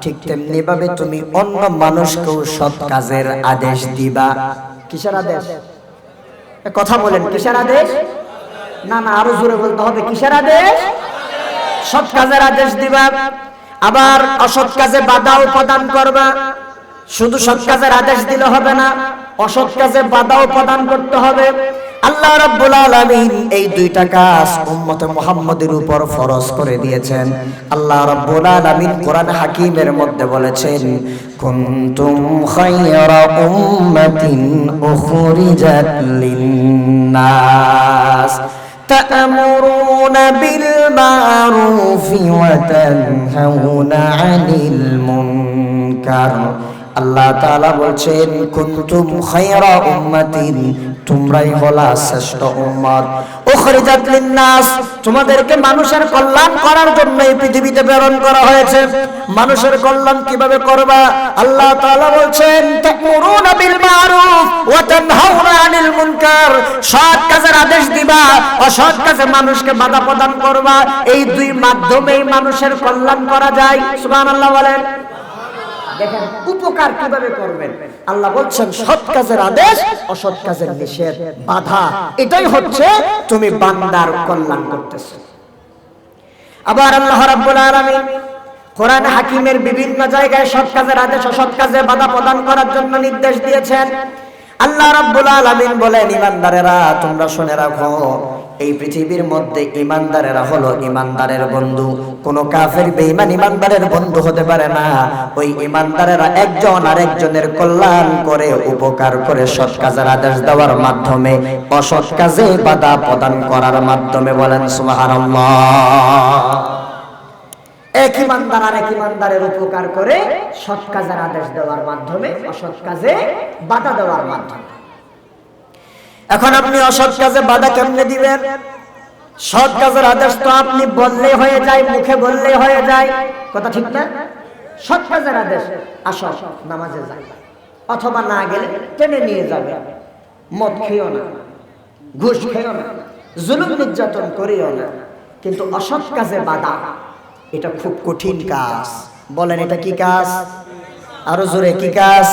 Speaker 1: ঠিক তেমনি ভাবে তুমি অন্য মানুষকেও সৎ কাজের আদেশ দিবা। কিসের আদেশ? কথা বলেন, কিসের আদেশ? না না, আরো জোরে বলতে হবে, কিসের আদেশ? সৎ কাজের আদেশ দিবা, আবার অসৎ কাজে বাধাও প্রদান করবা। শুধু সৎ কাজের আদেশ দিলে হবে না, অসৎ কাজে বাধাও প্রদান করতে হবে। আল্লাহ রাব্বুল আলামিন এই 2টা কাজ উম্মতে মুহাম্মাদের উপর ফরজ করে দিয়েছেন। আল্লাহ রাব্বুল আলামিন কোরআন হাকিমের মধ্যে বলেছেন কুনতুম খায়রা উম্মাতিন উখরিজাত লিন-নাস তা'মুরুনা বিল মারুফি ওয়া তানহাউনা 'আনিল মুনকার আল্লাহ তাআলা বলছেন কুনতুম খায়রা উম্মাতিন, তোমরাই হলা শ্রেষ্ঠ উম্মত, উখরিজাত লিন-নাস, তোমাদেরকে মানুষের কল্যাণ করার জন্য এই পৃথিবীতে প্রেরণ করা হয়েছে। মানুষের কল্যাণ কিভাবে করবা? আল্লাহ তাআলা বলছেন তা'মুরুনা বিল মা'রুফ ওয়া তানহাউনা আনিল মুনকার, সৎ কাজের আদেশ দিবা, অসৎ কাজে মানুষকে বাধা প্রদান করবা। এই দুই মাধ্যমেই মানুষের কল্যাণ করা যায়। সুবহানাল্লাহ বলেন। দেখেন উপকার কিভাবে করবেন। আল্লাহ বলছেন সৎ কাজের আদেশ, অসৎ কাজের নিষেধ, বাধা। এটাই হচ্ছে তুমি বান্দার কল্যাণ করতেছো। আবার আল্লাহ রাব্বুল আলামিন কোরআন হাকিমের বিভিন্ন জায়গায় সৎ কাজের আদেশ, অসৎ কাজে বাধা প্রদান করার জন্য নির্দেশ দিয়েছেন। আল্লাহ রাব্বুল আলামিন বলেন, ইমানদারেরা তোমরা শুনে রাখো, এই পৃথিবীর মধ্যে ইমানদারেরা হলো ইমানদারের বন্ধু। কোন কাফের বেঈমান ইমানদারের বন্ধু হতে পারে না। ওই ইমানদারেরা একজন আরেকজনের কল্যাণ করে, উপকার করে, সৎ কাজের আদেশ দেওয়ার মাধ্যমে, অসৎ কাজে বাধা প্রদান করার মাধ্যমে। বলেন সুবহানাল্লাহ। এক ইমানদার আরেক ইমানদারের উপকার করে, সৎ কাজের আদেশ দেওয়ার মাধ্যমে, অসৎ কাজে বাধা দেওয়ার মাধ্যমে। এখন আপনি অসৎ কাজে বাধা কেমনে দিবেন? সৎ কাজের আদেশ তো আপনি বললেই হয়ে যায়, মুখে বললেই হয়ে যায়, কথা ঠিক না? সৎ কাজের আদেশ, আসো নামাজে যাই, অথবা না গেলে টেনে নিয়ে যাবে, মদ খেও না, ঘুষ খেও না, জুলুম নির্যাতন করিও না। কিন্তু অসৎ কাজে বাধা, এটা খুব কঠিন কাজ। বলেন এটা কি কাজ? আরো জোরে কি কাজ?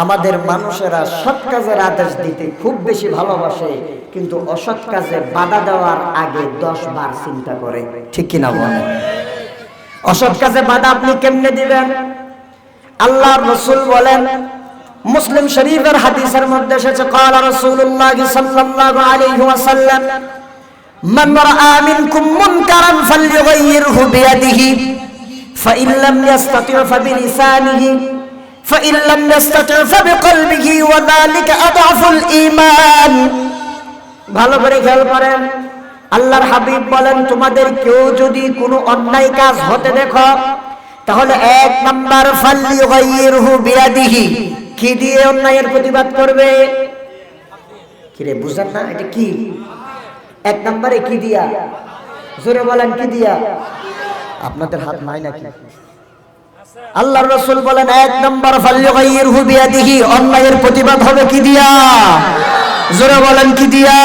Speaker 1: আমাদের মানুষেরা সৎ কাজের আদেশ দিতে খুব বেশি ভালোবাসে, কিন্তু অসৎ কাজে বাধা দেওয়ার আগে 10 বার চিন্তা করে। ঠিক কিনা বলেন? অসৎ কাজে বাধা আপনি কেমনে দিবেন? আল্লাহর রাসূল বলেন, মুসলিম শরীফের হাদিসের মধ্যে এসেছে, ক্বালা রাসূলুল্লাহ সাল্লাল্লাহু আলাইহি ওয়াসাল্লাম, মান রাআ মিনকুম মুনকারান ফালইয়ুগাইয়িরহু বিয়াদিহি ফাইন লাম ইস্তাতি' ফাবিলিসানিহি ফাইন লাম ইস্তাতি' ফাবিকলবিহি ওয়া যালিকা আদআফুল ঈমান। ভালো করে খেয়াল করেন, আল্লাহর হাবিব বলেন, তোমাদের কেউ যদি কোনো অন্যায় কাজ হতে দেখো, তাহলে 1 নাম্বার ফালইয়ুগাইয়িরহু বিয়াদিহি, কি দিয়ে অন্যায়ের প্রতিবাদ করবে? কি রে বুঝেন না এটা কি? 1 নম্বরে কি দিয়া? জোরে বলেন কি দিয়া? আপনাদের হাত নাই নাকি? আল্লাহর রাসূল বলেন 1 নম্বর ফালইয়ুগাইয়িরহু বিয়াদিহি, অন্যায়ের প্রতিবাদ হবে কি দিয়া? জোরে বলেন কি দিয়া?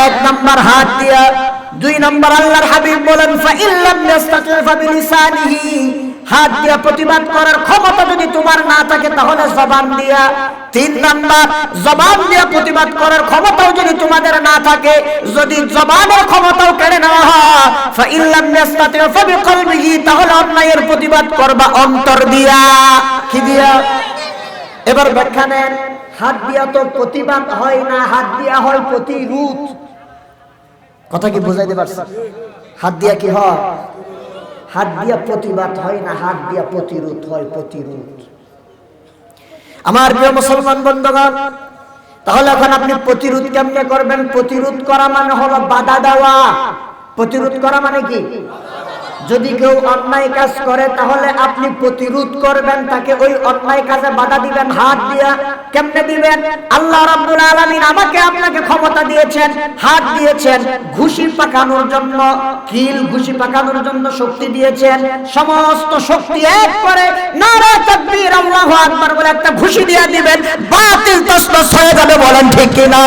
Speaker 1: 1 নম্বর হাত দিয়া। 2 নম্বর আল্লাহর হাবিব বলেন ফাইন লাম ইস্তাতি' ফাবিলিসানিহি, হাত দিয়া প্রতিবাদ করার ক্ষমতা যদি তোমার না থাকে তাহলে জবান দিয়া। 3 নাম্বার, জবান দিয়া প্রতিবাদ করার ক্ষমতাও যদি তোমাদের না থাকে, যদি জবানের ক্ষমতাও কেড়ে নেওয়া হয়, ফাইন লাম ইস্তাতি' ফাবিকলবিহি, তাহলে অন্যায়ের প্রতিবাদ করবা অন্তর দিয়া। কি দিয়া? এবার ব্যাখ্যা নেন। হাত দিয়া তো প্রতিবাদ হয় না, হাত দিয়া হয় প্রতিরোধ। কথা কি বুঝাইতে পারছেন? হাত দিয়া কি হয়? হাত দিয়া প্রতিবাদ হয় না, হাত দিয়া প্রতিরোধ হয়, প্রতিরোধ। আমার প্রিয় মুসলমান বন্ধুগণ, তাহলে এখন আপনি প্রতিরোধ কেমনে করবেন? প্রতিরোধ করা মানে হলো বাধা দেওয়া। প্রতিরোধ করা মানে কি? যদি কেউ অন্যায় কাজ করে তাহলে আপনি প্রতিরোধ করবেন, তাকে ওই অন্যায় কাজে বাধা দিবেন হাত দিয়া। কেমনে দিবেন? আল্লাহ রাব্বুল আলামিন আমাকে আপনাকে ক্ষমতা দিয়েছেন, হাত দিয়েছেন ঘুষি পাকানোর জন্য, কিল ঘুষি পাকানোর জন্য শক্তি দিয়েছেন। সমস্ত শক্তি এক করে নারে তাকবীর আল্লাহু আকবার বলে একটা ঘুষি দিয়ে দিবেন, বাতিল তছনছ হয়ে যাবে। বলেন ঠিক কিনা?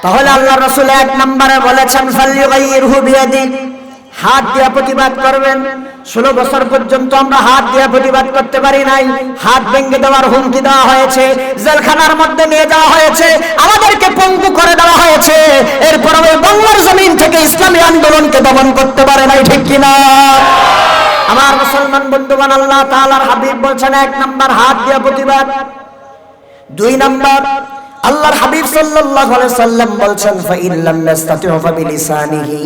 Speaker 1: তাহলে আল্লাহর রাসূল 1 নম্বরে বলেছেন ফালইয়ুগাইয়িরহু বিয়াদিহি, হাত দিয়ে প্রতিবাদ করবেন। 16 বছর পর্যন্ত আমরা হাত দিয়ে প্রতিবাদ করতে পারি নাই। হাত ভেঙে দেওয়ার হুমকি দেওয়া হয়েছে, জেলখানার মধ্যে নিয়ে যাওয়া হয়েছে, আমাদেরকে পঙ্গু করে দেওয়া হয়েছে। এরপর ওই বাংলার জমিন থেকে ইসলামী আন্দোলনকে দমন করতে পারে নাই। ঠিক কিনা? আমার মুসলমান বন্ধুগণ, আল্লাহ তাআলার হাবিব বলছেন 1 নম্বর হাত দিয়ে প্রতিবাদ। 2 নম্বর আল্লাহর হাবিব সাল্লাল্লাহু আলাইহি সাল্লাম বলছেন ফাইন লাম ইস্তাতি' ফাবিলিসানিহি,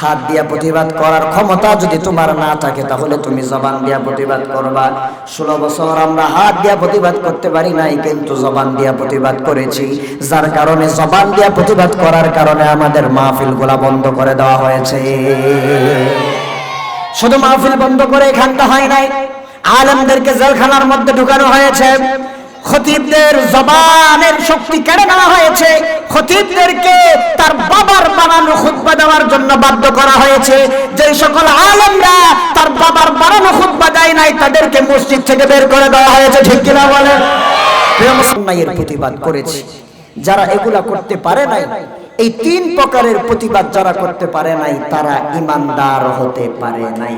Speaker 1: হাত দিয়া প্রতিবাদ করার ক্ষমতা যদি তোমার না থাকে তাহলে তুমি জবান দিয়া প্রতিবাদ করবা। 16 বছর আমরা হাত দিয়া প্রতিবাদ করতে পারি নাই, কিন্তু জবান দিয়া প্রতিবাদ করেছি, যার কারণে জবান দিয়া প্রতিবাদ করার কারণে আমাদের মাহফিলগুলা বন্ধ করে দেওয়া হয়েছে। শুধু মাহফিল বন্ধ করে এখানটা হয় নাই, আলেমদেরকে জেলখানার মধ্যে ঢুকানো হয়েছে, খতিবদের জবানের শক্তি কেড়ে নেওয়া হয়েছে, খতিবদেরকে তার বাবার বানানো খুতবা দেওয়ার জন্য বাধ্য করা হয়েছে। যে সকল আলেমরা তার বাবার বানানো খুতবা দেয় নাই তাদেরকে মসজিদ থেকে বের করে দেওয়া হয়েছে। ঠিক কিনা বলেন? মুসলমানের প্রতিবাদ করেছি। যারা এগুলা করতে পারে নাই, এই 3 প্রকারের প্রতিবাদ যারা করতে পারে নাই তারা ঈমানদার হতে পারে নাই।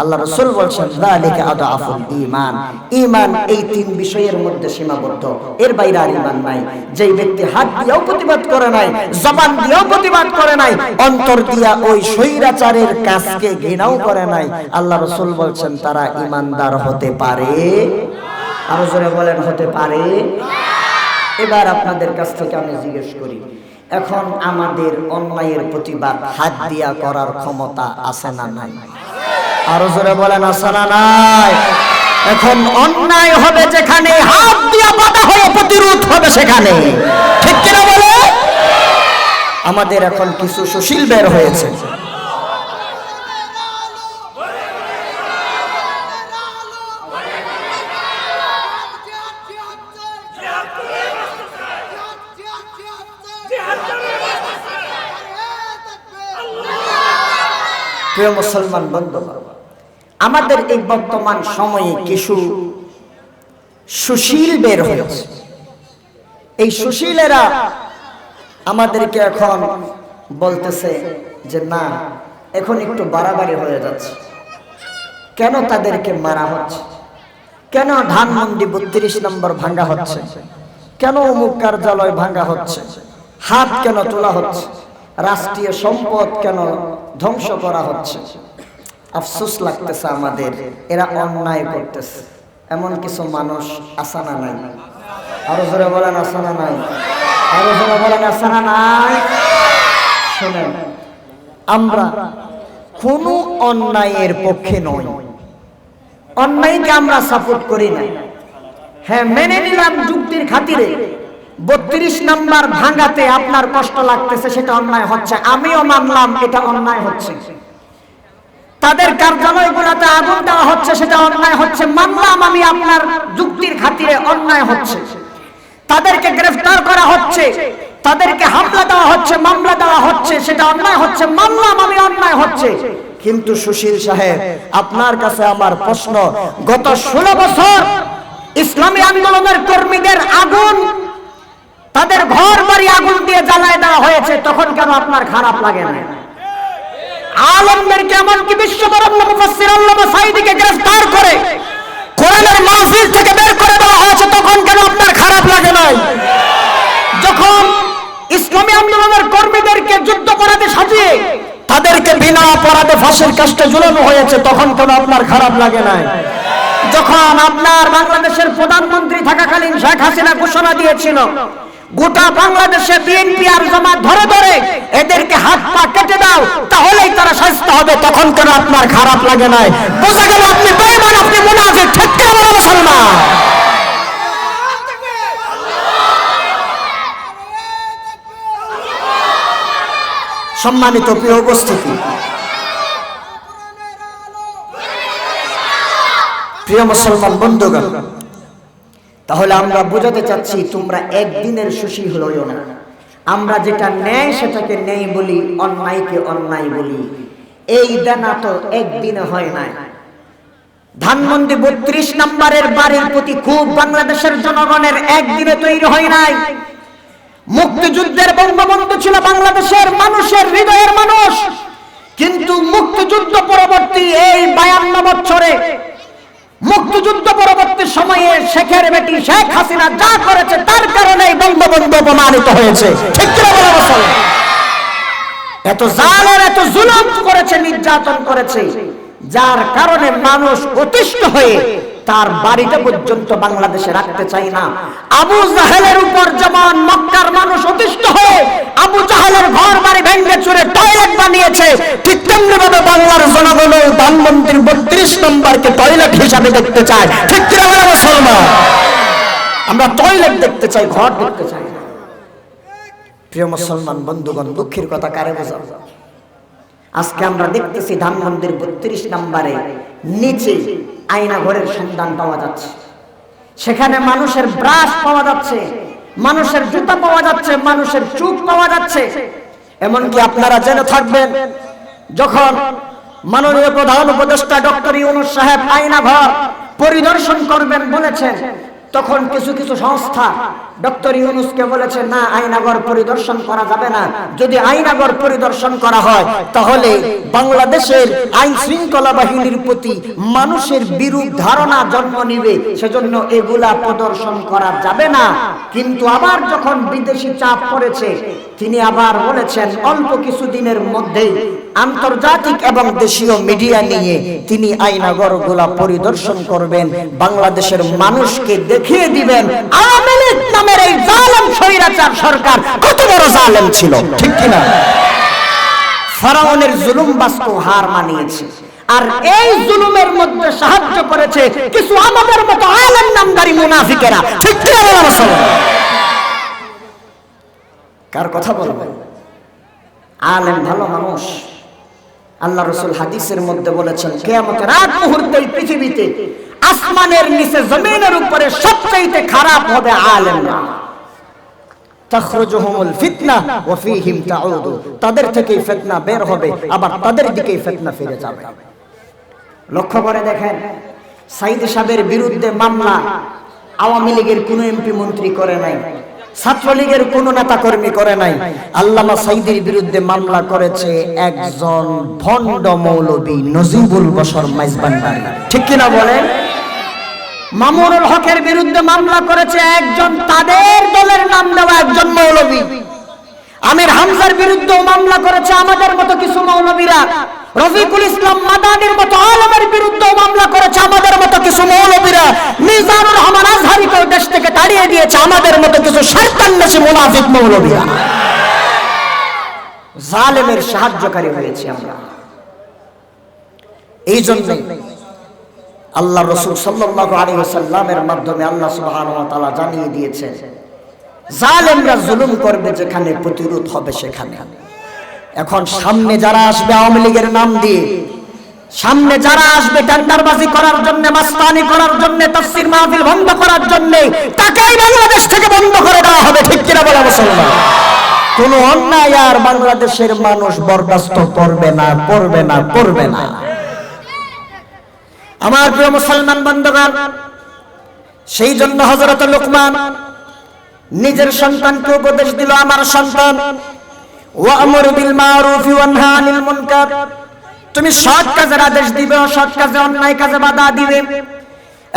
Speaker 1: আল্লাহ রাসূল বলেছেন যালিকা আদাফুল ঈমান, ঈমান এই 3 বিষয়ের মধ্যে সীমাবদ্ধ, এর বাইরে আর ঈমান নাই। যেই ব্যক্তি হাত দিয়েও প্রতিবাদ করে নাই, জবান দিয়েও প্রতিবাদ করে নাই, অন্তর দিয়া ওই স্বৈরাচারের কাজকে ঘৃণাও করে নাই, আল্লাহ রাসূল বলেছেন তারা ঈমানদার হতে পারে। আরো জোরে বলেন, হতে পারে। এবার আপনাদের কাছ থেকে আমি জিজ্ঞেস করি, এখন আমাদের অন্যায়ের প্রতিবাদ হাত দিয়া করার ক্ষমতা আছে না নাই? আরো জোরে বলেন, আছে না নাই? এখন অন্যায় হবে যেখানে, হাত দিয়া বাধা হয়ে প্রতিরোধ হবে সেখানে। ঠিক কিনা বলে? আমাদের এখন কিছু সুশীল বের হয়েছে, প্রিয় মুসলমান বন্ধুগণ, আমাদের এই বর্তমান সময়ে কিছু সুশীল বের হয়েছে। এই সুশীলেরা আমাদেরকে এখন বলতেছে যে না, এখন একটু বাড়াবাড়ি হয়ে যাচ্ছে। কেন তাদেরকে মারা হচ্ছে? কেন ধানমন্ডি 32 নম্বর ভাঙ্গা হচ্ছে? কেন অমুক কার্যালয় ভাঙ্গা হচ্ছে? হাত কেন তোলা হচ্ছে? রাষ্ট্রীয় সম্পদ কেন ধ্বংস করা হচ্ছে? আফসোস লাগতেছে আমাদের, এরা অন্যায় করতেছে। এমন কিছু মানুষ আছে না নাই? আরো জোরে বলেন, আছে না নাই? আরো জোরে বলেন, আছে না নাই? শুনেন, আমরা কোনো অন্যায়ের পক্ষে নই, অন্যায়কে আমরা সাপোর্ট করি না। হ্যাঁ, মেনে নিলাম যুক্তির খাতিরে 32 নাম্বার ভাঙাতে আপনার কষ্ট লাগতেছে, সেটা অন্যায় হচ্ছে, আমিও মানলাম এটা অন্যায় হচ্ছে। তাদের কার্যালয়গুলোতে আগুন দেওয়া হচ্ছে, সেটা অন্যায় হচ্ছে, মানলাম আমি আপনার যুক্তির খাতিরে অন্যায় হচ্ছে। তাদেরকে গ্রেফতার করা হচ্ছে, তাদেরকে হামলা দেওয়া হচ্ছে, মামলা দেওয়া হচ্ছে, সেটা অন্যায় হচ্ছে, মানলাম আমি অন্যায় হচ্ছে। কিন্তু সুশীল সাহেব, আপনার কাছে আমার প্রশ্ন, গত 16 বছর ইসলামী আন্দোলনের কর্মীদের আগুন, তাদের ঘর বাড়ি আগুন দিয়ে জ্বালায় দেওয়া হয়েছে, তখন কেন আপনার খারাপ লাগে না? আলেমদেরকে এমনকি বিশ্ববরেণ্য মুফাসসির আল্লামা সাঈদীকে গ্রেফতার করে কোরআনের মাহফিল থেকে বের করে দেওয়া হয়েছে, তখন কেন আপনার খারাপ লাগে নাই? যখন ইসলামী আন্দোলনের কর্মীদেরকে যুদ্ধাপরাধী সাজিয়ে তাদেরকে বিনা অপরাধে ফাঁসির কাস্টে ঝুলানো হয়েছে, তখন কেন আপনার খারাপ লাগে নাই? যখন আপনার বাংলাদেশের প্রধানমন্ত্রী থাকাকালীন শেখ হাসিনা ঘোষণা দিয়েছিল গোটা বাংলাদেশে বিএনপি আর জামাত ধরে ধরে এদেরকে হাত পা কেটে দাও তাহলেই তারা শাস্তি হবে, তখন কেন আপনার খারাপ লাগে নাই? বোঝা গেল আপনি বেঈমান, আপনি মুনাফিক। ঠিক করে বলো মুসলমান। সম্মানিত প্রিয় উপস্থিতি, প্রিয় মুসলমান বন্ধুগণ, তাহলে আমরা বোঝাতে চাচ্ছি তোমরা একদিনের সুশীল হইও না। আমরা যেটা ন্যায় সেটাকে ন্যায় বলি, অন্যায়কে অন্যায় বলি। এই দানা তো একদিনে হয় না। ধানমন্ডি 32 নম্বরের বাড়ির প্রতি খুব বাংলাদেশের জনগণের একদিনে তৈরি হয় নাই। মুক্তিযুদ্ধের বঙ্গবন্ধু ছিল বাংলাদেশের মানুষের হৃদয়ের মানুষ, কিন্তু মুক্তিযুদ্ধ পরবর্তী এই 52 বছরে, মুক্তিযুদ্ধ পরবর্তী সময়ে শেখের বেটি শেখ হাসিনা যা করেছে তার কারণে বঙ্গবন্ধু অপমানিত হয়েছে। ঠিক কি বলা বলছেন? এত জালের এত জুলুম করেছে, নির্যাতন করেছে, যার কারণে মানুষ অতিষ্ঠ হয়ে তার বাড়িটা পর্যন্ত বাংলাদেশে রাখতে চাই না। আবু জাহেলের উপর যেমন মক্কার মানুষ অতিষ্ঠ হয়ে আবু জাহেলের ঘর বাড়ি ভেঙে চুরে টয়লেট বানিয়েছে, ঠিক তেমনি ভাবে বাংলার জনগণ ধানমন্ত্রীর 32 নম্বরকে টয়লেট হিসাবে দেখতে চায়। ঠিক কিনা বলে মুসলমান? আমরা টয়লেট দেখতে চাই, ঘর দেখতে চাই। প্রিয় মুসলমান বন্ধুগণ, দুঃখের কথা কারে বোঝাবো? আজকে আমরা দেখতেছি ধানমন্ত্রীর 32 নম্বরে নিচে আয়না ঘরের সন্ধান পাওয়া যাচ্ছে। সেখানে মানুষের ব্রাশ পাওয়া যাচ্ছে, মানুষের জুতা পাওয়া যাচ্ছে, মানুষের চুপ পাওয়া যাচ্ছে। এমনকি আপনারা জেনে থাকবেন, যখন মাননীয় প্রধান উপদেষ্টা ডক্টর ইউনূস সাহেব আয়নাঘর পরিদর্শন করবেন বলেছেন, তখন কিছু কিছু সংস্থা ডক্টর ইউনূসকে বলেছে, না, আয়নাঘর পরিদর্শন করা যাবে না। যদি আয়নাঘর পরিদর্শন করা হয় তাহলে বাংলাদেশের আইন শৃঙ্খলা বাহিনীর প্রতি মানুষের বিরূপ ধারণা জন্ম নিবে, সেজন্য এগুলা প্রদর্শন করা যাবে না। কিন্তু আবার যখন বিদেশি চাপ পড়েছে, তিনি আবার বলেছেন অল্প কিছুদিনের মধ্যেই আন্তর্জাতিক এবং দেশীয় মিডিয়া নিয়ে তিনি আয়নাঘরগুলা পরিদর্শন করবেন, বাংলাদেশের মানুষকে দেখিয়ে দিবেন আওয়ামী লীগ নামের এই জালেম স্বৈরাচার সরকার কত বড় জালেম ছিল। ঠিক কিনা? ফেরাউনের জুলুম বাস্তব হার মানিয়েছে, আর এই জুলুমের মধ্যে সাহায্য করেছে কিছু আমাদের মতো আলেম নামদারি মুনাফিকেরা। ঠিক কিনা বলা মুসলমান? কার কথা বলবেন? আলেম ভালো মানুষ। আল্লাহ রাসূল হাদিসের মধ্যে বলেছেন, কিয়ামতের আগ মুহূর্তে এই পৃথিবীতে আসমানের নিচে জমিনের উপরে সবচেয়ে খারাপ হবে আলেমরা। তাখরুজুহুমুল ফিতনা ওয়া ফীহিম তাউদু, তাদের থেকেই ফিতনা বের হবে, আবার তাদের দিকেই ফিতনা ফিরে যাবে। লক্ষ্য করে দেখেন, সাইদ সাহেবের বিরুদ্ধে মামলা আওয়ামী লীগের কোন এমপি মন্ত্রী করে নাই, ছাত্রলীগের কোন নেতা কর্মী করে নাই। আল্লামা সাইদির বিরুদ্ধে মামলা করেছে একজন ভণ্ড মৌলবী নজিবুল বশর মাইজবান্ডারি। ঠিক কিনা বলেন? মামুনুল হকের বিরুদ্ধে মামলা করেছে একজন তাদের দলের নাম দেওয়া একজন মৌলবী। আমির হামজার বিরুদ্ধেও মামলা করেছে আমাদের মতো কিছু মৌলবীরা। রফিকুল ইসলাম মাদানির মতো আলেমের বিরুদ্ধেও মামলা করেছে আমাদের মতো কিছু মৌলবীরা। মিজানুর রহমান আজহারিকেও দেশ থেকে তাড়িয়ে দিয়েছে আমাদের মতো কিছু শয়তাননাশী মুনাফিক মৌলবীরা। জালেমের সাহায্যকারী হয়েছে আমরা। এই জন্য আল্লাহ রাসূল সাল্লাল্লাহু আলাইহি ওয়াসাল্লামের মাধ্যমে আল্লাহ সুবহানাহু ওয়া তাআলা জানিয়ে দিয়েছেন, জালেমরা জুলুম করবে যেখানে, প্রতিরোধ হবে সেখানে। এখন সামনে যারা আসবে আওয়ামী লীগের নাম দিয়ে, সামনে যারা আসবে টেন্ডারবাজি করার জন্য, মাস্তানি করার জন্য, তাফসীর মাহফিল বন্ধ করার জন্য, তাকেই বাংলাদেশ থেকে বন্ধ করে দেওয়া হবে। ঠিক কিনা বলা মুসলমান? কোন অন্যায় আর বাংলাদেশের মানুষ বরদাস্ত করবে না, করবে না, করবে না। আমার প্রিয় মুসলমান বন্ধুগণ, সেই জন্য হযরত লোকমান নিজের সন্তানকে উপদেশ দিল, আমার সন্তান, ওয়া'মুর বিল মা'রুফি ওয়ানহা আনিল মুনকার, তুমি সৎ কাজের আদেশ দিবে, অসৎ কাজে, অন্যায় কাজে বাধা দিবে।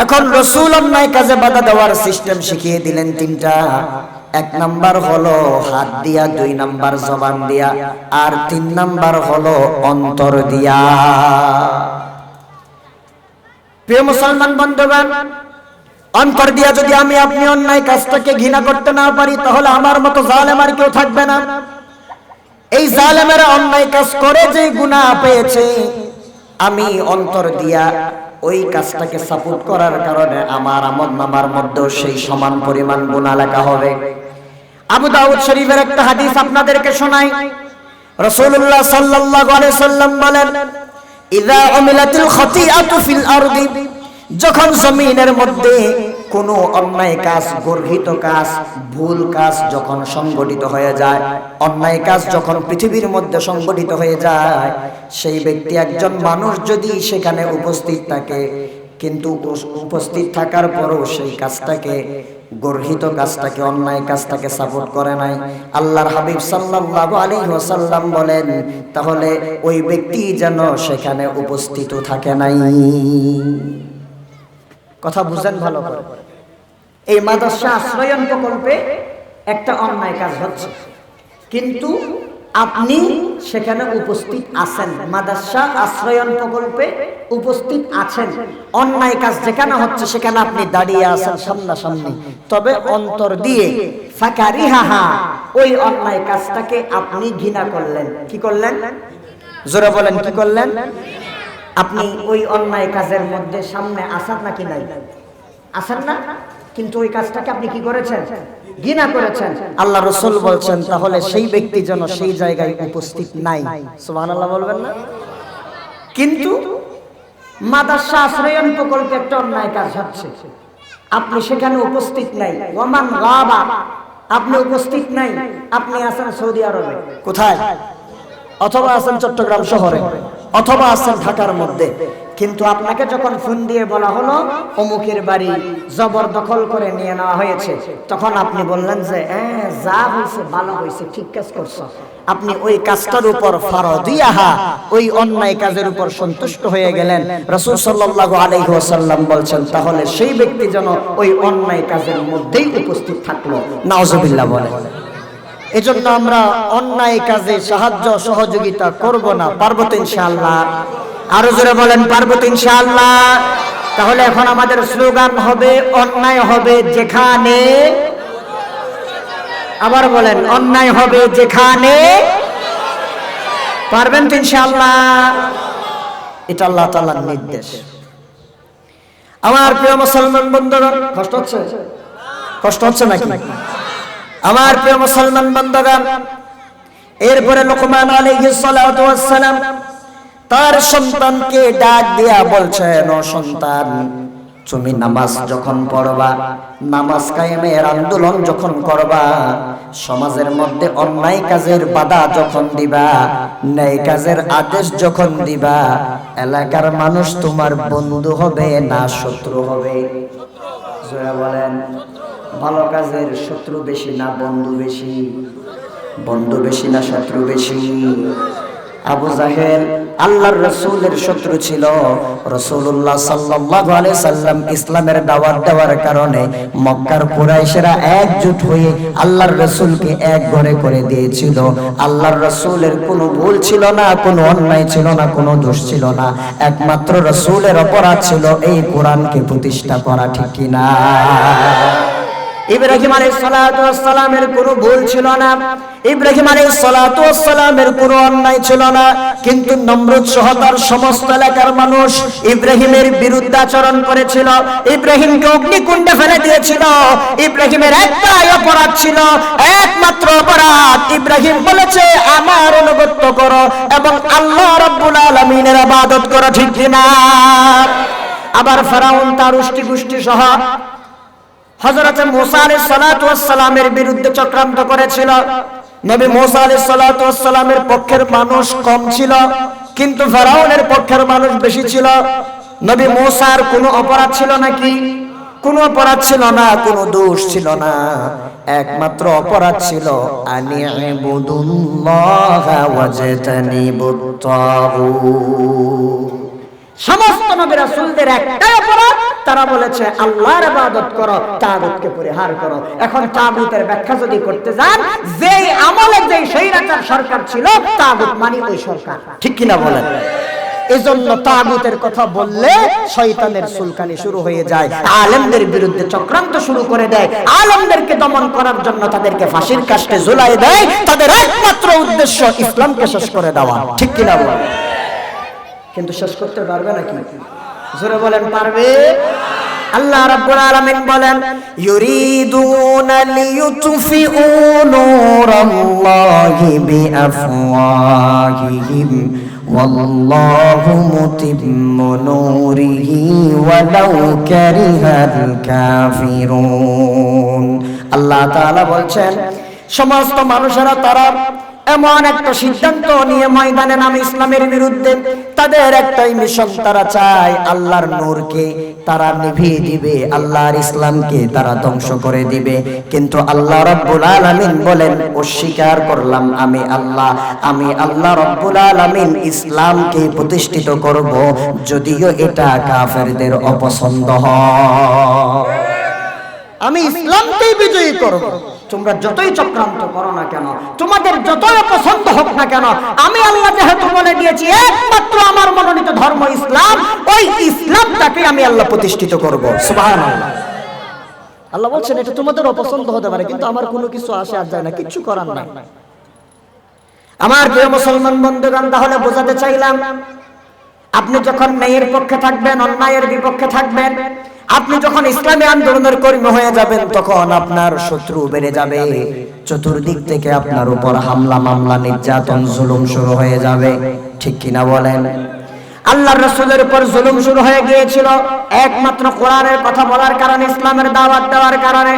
Speaker 1: এখন রাসূল অন্যায় কাজে বাধা দেওয়ার সিস্টেম শিখিয়ে দিলেন তিনটা। এক নাম্বার হলো হাত দিয়া, 2 নাম্বার জবান দিয়া, আর 3 নাম্বার হলো অন্তর দিয়া। প্রিয় মুসলমান বন্ধুগণ, অন্তর দিয়া যদি আমি আপনি অন্যায় কাজটাকে ঘৃণা করতে না পারি, তাহলে আমার মতো জালেম আর কেউ থাকবে না। এই জালেমেরা অন্যায় কাজ করে যে গুনাহ পেয়েছে, আমি অন্তর দিয়া ওই কাজটাকে সাপোর্ট করার কারণে আমার আমলনামার মধ্যে সেই সমান পরিমাণ গুনাহ লেখা হবে। আবু দাউদ শরীফের একটা হাদিস আপনাদেরকে শোনাই। রাসূলুল্লাহ সাল্লাল্লাহু আলাইহি সাল্লাম বলেন, ইযা উমিলাতিল খাতিআতু ফিল আরদি, যখন জমিনের মধ্যে কোনো অন্যায় কাজ, গর্হিত কাজ, ভুল কাজ যখন সংগঠিত হয়ে যায়, অন্যায় কাজ যখন পৃথিবীর মধ্যে সংগঠিত হয়ে যায়, সেই ব্যক্তি, একজন মানুষ যদি সেখানে উপস্থিত থাকে, কিন্তু উপস্থিত থাকার পরও সেই কাজটাকে, গর্হিত কাজটাকে, অন্যায় কাজটাকে সাপোর্ট করে নাই, আল্লাহর হাবিব সাল্লাল্লাহু আলাইহি ওয়াসাল্লাম বলেন, তাহলে ওই ব্যক্তি যেন সেখানে উপস্থিত থাকে নাই। কথা বুঝেন ভালো করে। এই মাদ্রাসা আশ্রয়ন প্রকল্পে একটা অন্যায় কাজ হচ্ছে, কিন্তু আপনি সেখানে উপস্থিত আছেন, মাদ্রাসা আশ্রয়ন প্রকল্পে উপস্থিত আছেন, অন্যায় কাজ যেখানে হচ্ছে সেখানে আপনি দাঁড়িয়ে আছেন সামনাসামনি, তবে অন্তর দিয়ে ফাকারিহাহা, ওই অন্যায় কাজটাকে আপনি ঘৃণা করলেন। কি করলেন? জোরে বলেন কি করলেন? আপনি ওই অন্যায় কাজের মধ্যে সামনে আসার নাকি নাই? আসার না, কিন্তু ওই কাজটাকে আপনি কি করেছেন? ঘৃণা করেছেন। আল্লাহ রাসূল বলছেন তাহলে সেই ব্যক্তি যেন সেই জায়গায় উপস্থিত নাই। সুবহানাল্লাহ বলবেন না? কিন্তু মাদ্রাসা আশ্রয়ন প্রকল্পে একটা অন্যায় কাজ হচ্ছে, আপনি সেখানে উপস্থিত নাই। ওয়ামান গাবা, আপনি উপস্থিত নাই। আপনি আছেন সৌদি আরবে, কোথায়? অথবা আছেন চট্টগ্রাম শহরে, অথবা আছেন ঢাকার মধ্যে। কিন্তু আপনাকে যখন ফোন দিয়ে বলা হলো অমুকের বাড়ি জবরদখল করে নিয়ে নেওয়া হয়েছে, তখন আপনি বললেন যে যা হয়েছে ভালো হয়েছে, ঠিক কাজ করছো। আপনি ওই কাজটার উপর ফারদিয়াহা, ওই অন্যায় কাজের উপর সন্তুষ্ট হয়ে গেলেন। রাসূল সাল্লাল্লাহু আলাইহি ওয়াসাল্লাম বলছেন তাহলে সেই ব্যক্তি যেন ওই অন্যায় কাজের মধ্যেই উপস্থিত থাকলো। নাউজুবিল্লাহ বলেন। এজন্য আমরা অন্যায় কাজে সাহায্য সহযোগিতা করব না। পারবো তো ইনশাআল্লাহ? আরো জোরে বলেন পারবো তো ইনশাআল্লাহ? তাহলে এখন আমাদের স্লোগান হবে অন্যায় হবে যেখানে, আবার বলেন অন্যায় হবে যেখানে। পারবেন তো ইনশাআল্লাহ? এটা আল্লাহ তাআলার নির্দেশ। আমার প্রিয় মুসলমান বন্ধুগণ, কষ্ট হচ্ছে? কষ্ট হচ্ছে নাকি? আমার প্রিয় মুসলমান বান্দাগণ, এরপরে লোকমান আলাইহিস সালাতু ওয়াস সালাম তার সন্তানকে ডাক দিয়া বলছেন, ও সন্তান, তুমি নামাজ যখন পড়বা, নামাজ কায়েমের আন্দোলন যখন করবা, সমাজের মধ্যে অন্যায় কাজের বাধা যখন দিবা, ন্যায় কাজের আদেশ যখন দিবা, এলাকার মানুষ তোমার বন্ধু হবে না শত্রু হবে? জোরে বলেন। ভালো কাজের শত্রু বেশি না বন্ধু বেশি? বন্ধু বেশি না শত্রু বেশি? আবু জাহেল আল্লাহর রাসূলের শত্রু ছিল। রাসূলুল্লাহ সাল্লাল্লাহু আলাইহি সাল্লাম ইসলামের দাওয়াত দেওয়ার কারণে মক্কার কুরাইশরা একজোট হয়ে আল্লাহর রাসূলকে এক ঘরে করে দিয়েছিল। আল্লাহর রাসূলের কোনো ভুল ছিল না, কোনো অন্যায় ছিল না, কোনো দোষ ছিল না। একমাত্র রাসূলের অপরাধ ছিল এই কোরআনকে প্রতিষ্ঠা করা, ঠিক কি না? ইব্রাহিম আলাইহিস সালাতু ওয়াস সালামের কোনো ভুল ছিল না, ইব্রাহিম আলাইহিস সালাতু ওয়াস সালামের কোনো অন্যায় ছিল না, কিন্তু নমরুদ সহ তার সমস্ত এলাকার মানুষ ইব্রাহিমের বিরুদ্ধে আচরণ করেছিল, ইব্রাহিমকে অগ্নিকুণ্ডে ফেলে দিয়েছিল। ইব্রাহিমের একটাই অপরাধ ছিল, একমাত্র অপরাধ। ইব্রাহিম বলেছে আমার অনুগত্য করো এবং আল্লাহ রাব্বুল আলামিনের ইবাদত করো, ঠিক কি না? আবার ফেরাউন তার গোষ্ঠী সহ হযরত মুসা আলাইহিস সালাতু ওয়াস সালামের বিরুদ্ধে চক্রান্ত করেছিল। নবী মুসা আলাইহিস সালাতু ওয়াস সালামের পক্ষের মানুষ কম ছিল, কিন্তু ফেরাউনের পক্ষের মানুষ বেশি ছিল। নবী মুসার কোনো অপরাধ ছিল নাকি? কোনো অপরাধ ছিল না, কোনো দোষ ছিল না। একমাত্র অপরাধ ছিল আনিবুদুল্লাহা ওয়াজতানিবুত তাগুত। সমস্ত নবী রাসূলদের একটাই অপরাধ, তারা বলেছে আল্লাহর ইবাদত করো, তাগুতকে পরিহার করো। এখন তাগুতের ব্যাখ্যা যদি করতে যান, যেই আমলে যেই স্বৈরাচার সরকার ছিল, তাগুত মানে ওই সরকার, ঠিক কি না বলেন? এজন্য তাগুতের কথা বললে শয়তানের সুলকানি শুরু হয়ে যায়, আলেমদের বিরুদ্ধে চক্রান্ত শুরু করে দেয়, আলেমদেরকে দমন করার জন্য তাদেরকে ফাঁসির কাস্টে ঝুলাই দেয়। তাদের একমাত্র উদ্দেশ্য ইসলামকে শেষ করে দেওয়া, ঠিক কি না বলেন? কিন্তু শেষ করতে পারবে নাকি? জোরে বলেন পারবে? আল্লাহ রাব্বুল আলামিন বলেন, ইউরিদুনা লিইউতফিউ নূরাল্লাহি বিআফওয়াহিহিম ওয়াল্লাহু মুতিম্মু নূরিহি ওয়ালাউ কারিহাল কাফিরুন। আল্লাহ তাআলা বলছেন সমস্ত মানুষেরা তারা এমন একটা সিদ্ধান্ত নিয়ে ময়দানে নামে ইসলামের বিরুদ্ধে। তাদের একটাই মিশন, তারা চায় আল্লাহর নূরকে তারা নিভিয়ে দিবে, আল্লাহর ইসলামকে তারা ধ্বংস করে দিবে। কিন্তু আল্লাহ রাব্বুল আলামিন বলেন, অস্বীকার করলাম আমি আল্লাহ রাব্বুল আলামিন ইসলামকে প্রতিষ্ঠিত করব, যদিও এটা কাফেরদের অপছন্দ হয়। আমি ইসলামকেই বিজয়ী করব। তোমরা যতই চক্রান্ত করো না কেন, তোমাদের যতই পছন্দ হোক না কেন, আমি আল্লাহ যেহেতু বলে দিয়েছি একমাত্র আমার মনোনীত ধর্ম ইসলাম, ওই ইসলামটাকে আমি আল্লাহ প্রতিষ্ঠিত করব। সুবহানাল্লাহ। আল্লাহ বলছেন এটা তোমাদের অপছন্দ হতে পারে, কিন্তু আমার কোনো কিছু আসে আর যায় না, কিচ্ছু করার নাই। আমার প্রিয় মুসলমান বন্ধুগণ, তাহলে বোঝাতে চাইলাম, আপনি যখন ন্যায়ের পক্ষে থাকবেন, অন্যায়ের বিপক্ষে থাকবেন, আপনি যখন ইসলামী আন্দোলনের কর্মী হয়ে যাবেন, তখন আপনার শত্রু বেড়ে যাবে, চতুর্দিক থেকে আপনার উপর হামলা মামলা নির্যাতন জুলুম শুরু হয়ে যাবে। ঠিক কিনা বলেন? আল্লাহর রাসূলের উপর জুলুম শুরু হয়ে গিয়েছিল একমাত্র কোরআনের কথা বলার কারণে, ইসলামের দাওয়াত দেওয়ার কারণে।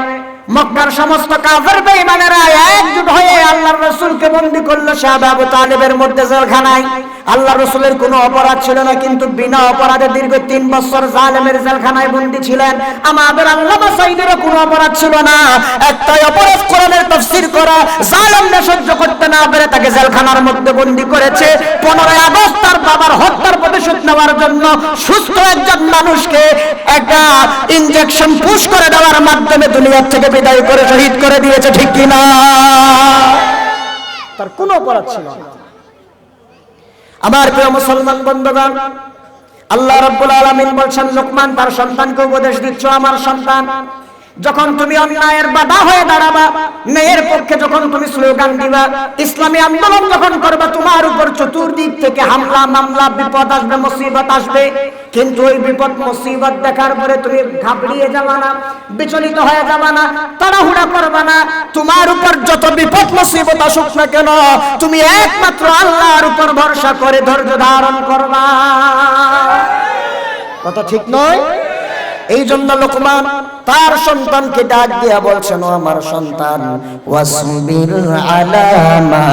Speaker 1: মক্কার সমস্ত কাফের বেঈমানেরা একজোট হয়ে আল্লাহর রাসূলকে বন্দী করলো সাহাবা আবু তালেবের মধ্যে জেলখানায়। আল্লাহর রাসূলের কোনো অপরাধ ছিল না, কিন্তু বিনা অপরাধে দীর্ঘ 3 বছর জালেমের জেলখানায় বন্দী ছিলেন। আমাদের আল্লামা সাইদের কোনো অপরাধ ছিল না, একটাই অপরাধ কোরআনের তাফসীর করা। জালেমরা সহ্য করতে না পেরে তাকে জেলখানার মধ্যে বন্দী করেছে। 15 আগস্ট তার বাবার হত্যার প্রতিশোধ নেওয়ার জন্য সুস্থ একজন মানুষকে একটা ইনজেকশন পুশ করে দেওয়ার মাধ্যমে দুনিয়া থেকে বিদায় করে শহীদ করে দিয়েছে। ঠিক কিনা? তার কোনো অপরাধ ছিল না। আমার প্রিয় মুসলমান বন্ধুগণ, আল্লাহ রাব্বুল আলামিন বলছেন, লোকমান তার সন্তানকে উপদেশ দিচ্ছ, আমার সন্তান, যখন তুমি অন্যায়ের বাধা হয়ে দাঁড়াবা, ন্যায়ের পক্ষে যখন তুমি স্লোগান দিবা, ইসলামী আন্দোলন যখন করবা, তোমার উপর চতুর্দিক থেকে হামলা মামলা বিপদ আসবে, মুসিবত আসবে। কিন্তু ওই বিপদ মুসিবত দেখার পরে তুমি ঘাবড়িয়ে যাবা না, বিচলিত হয়ে যাবা না, তাড়াহুড়া করবা না। তোমার উপর যত বিপদ মুসিবত আসুক না কেন, তুমি একমাত্র আল্লাহর উপর ভরসা করে ধৈর্য ধারণ করবা। কথা ঠিক নয়? এই জন্য লোকমান তার সন্তানকে ডাক দিয়া বলছেন, ও আমার সন্তান, ওয়াসবির আলা মা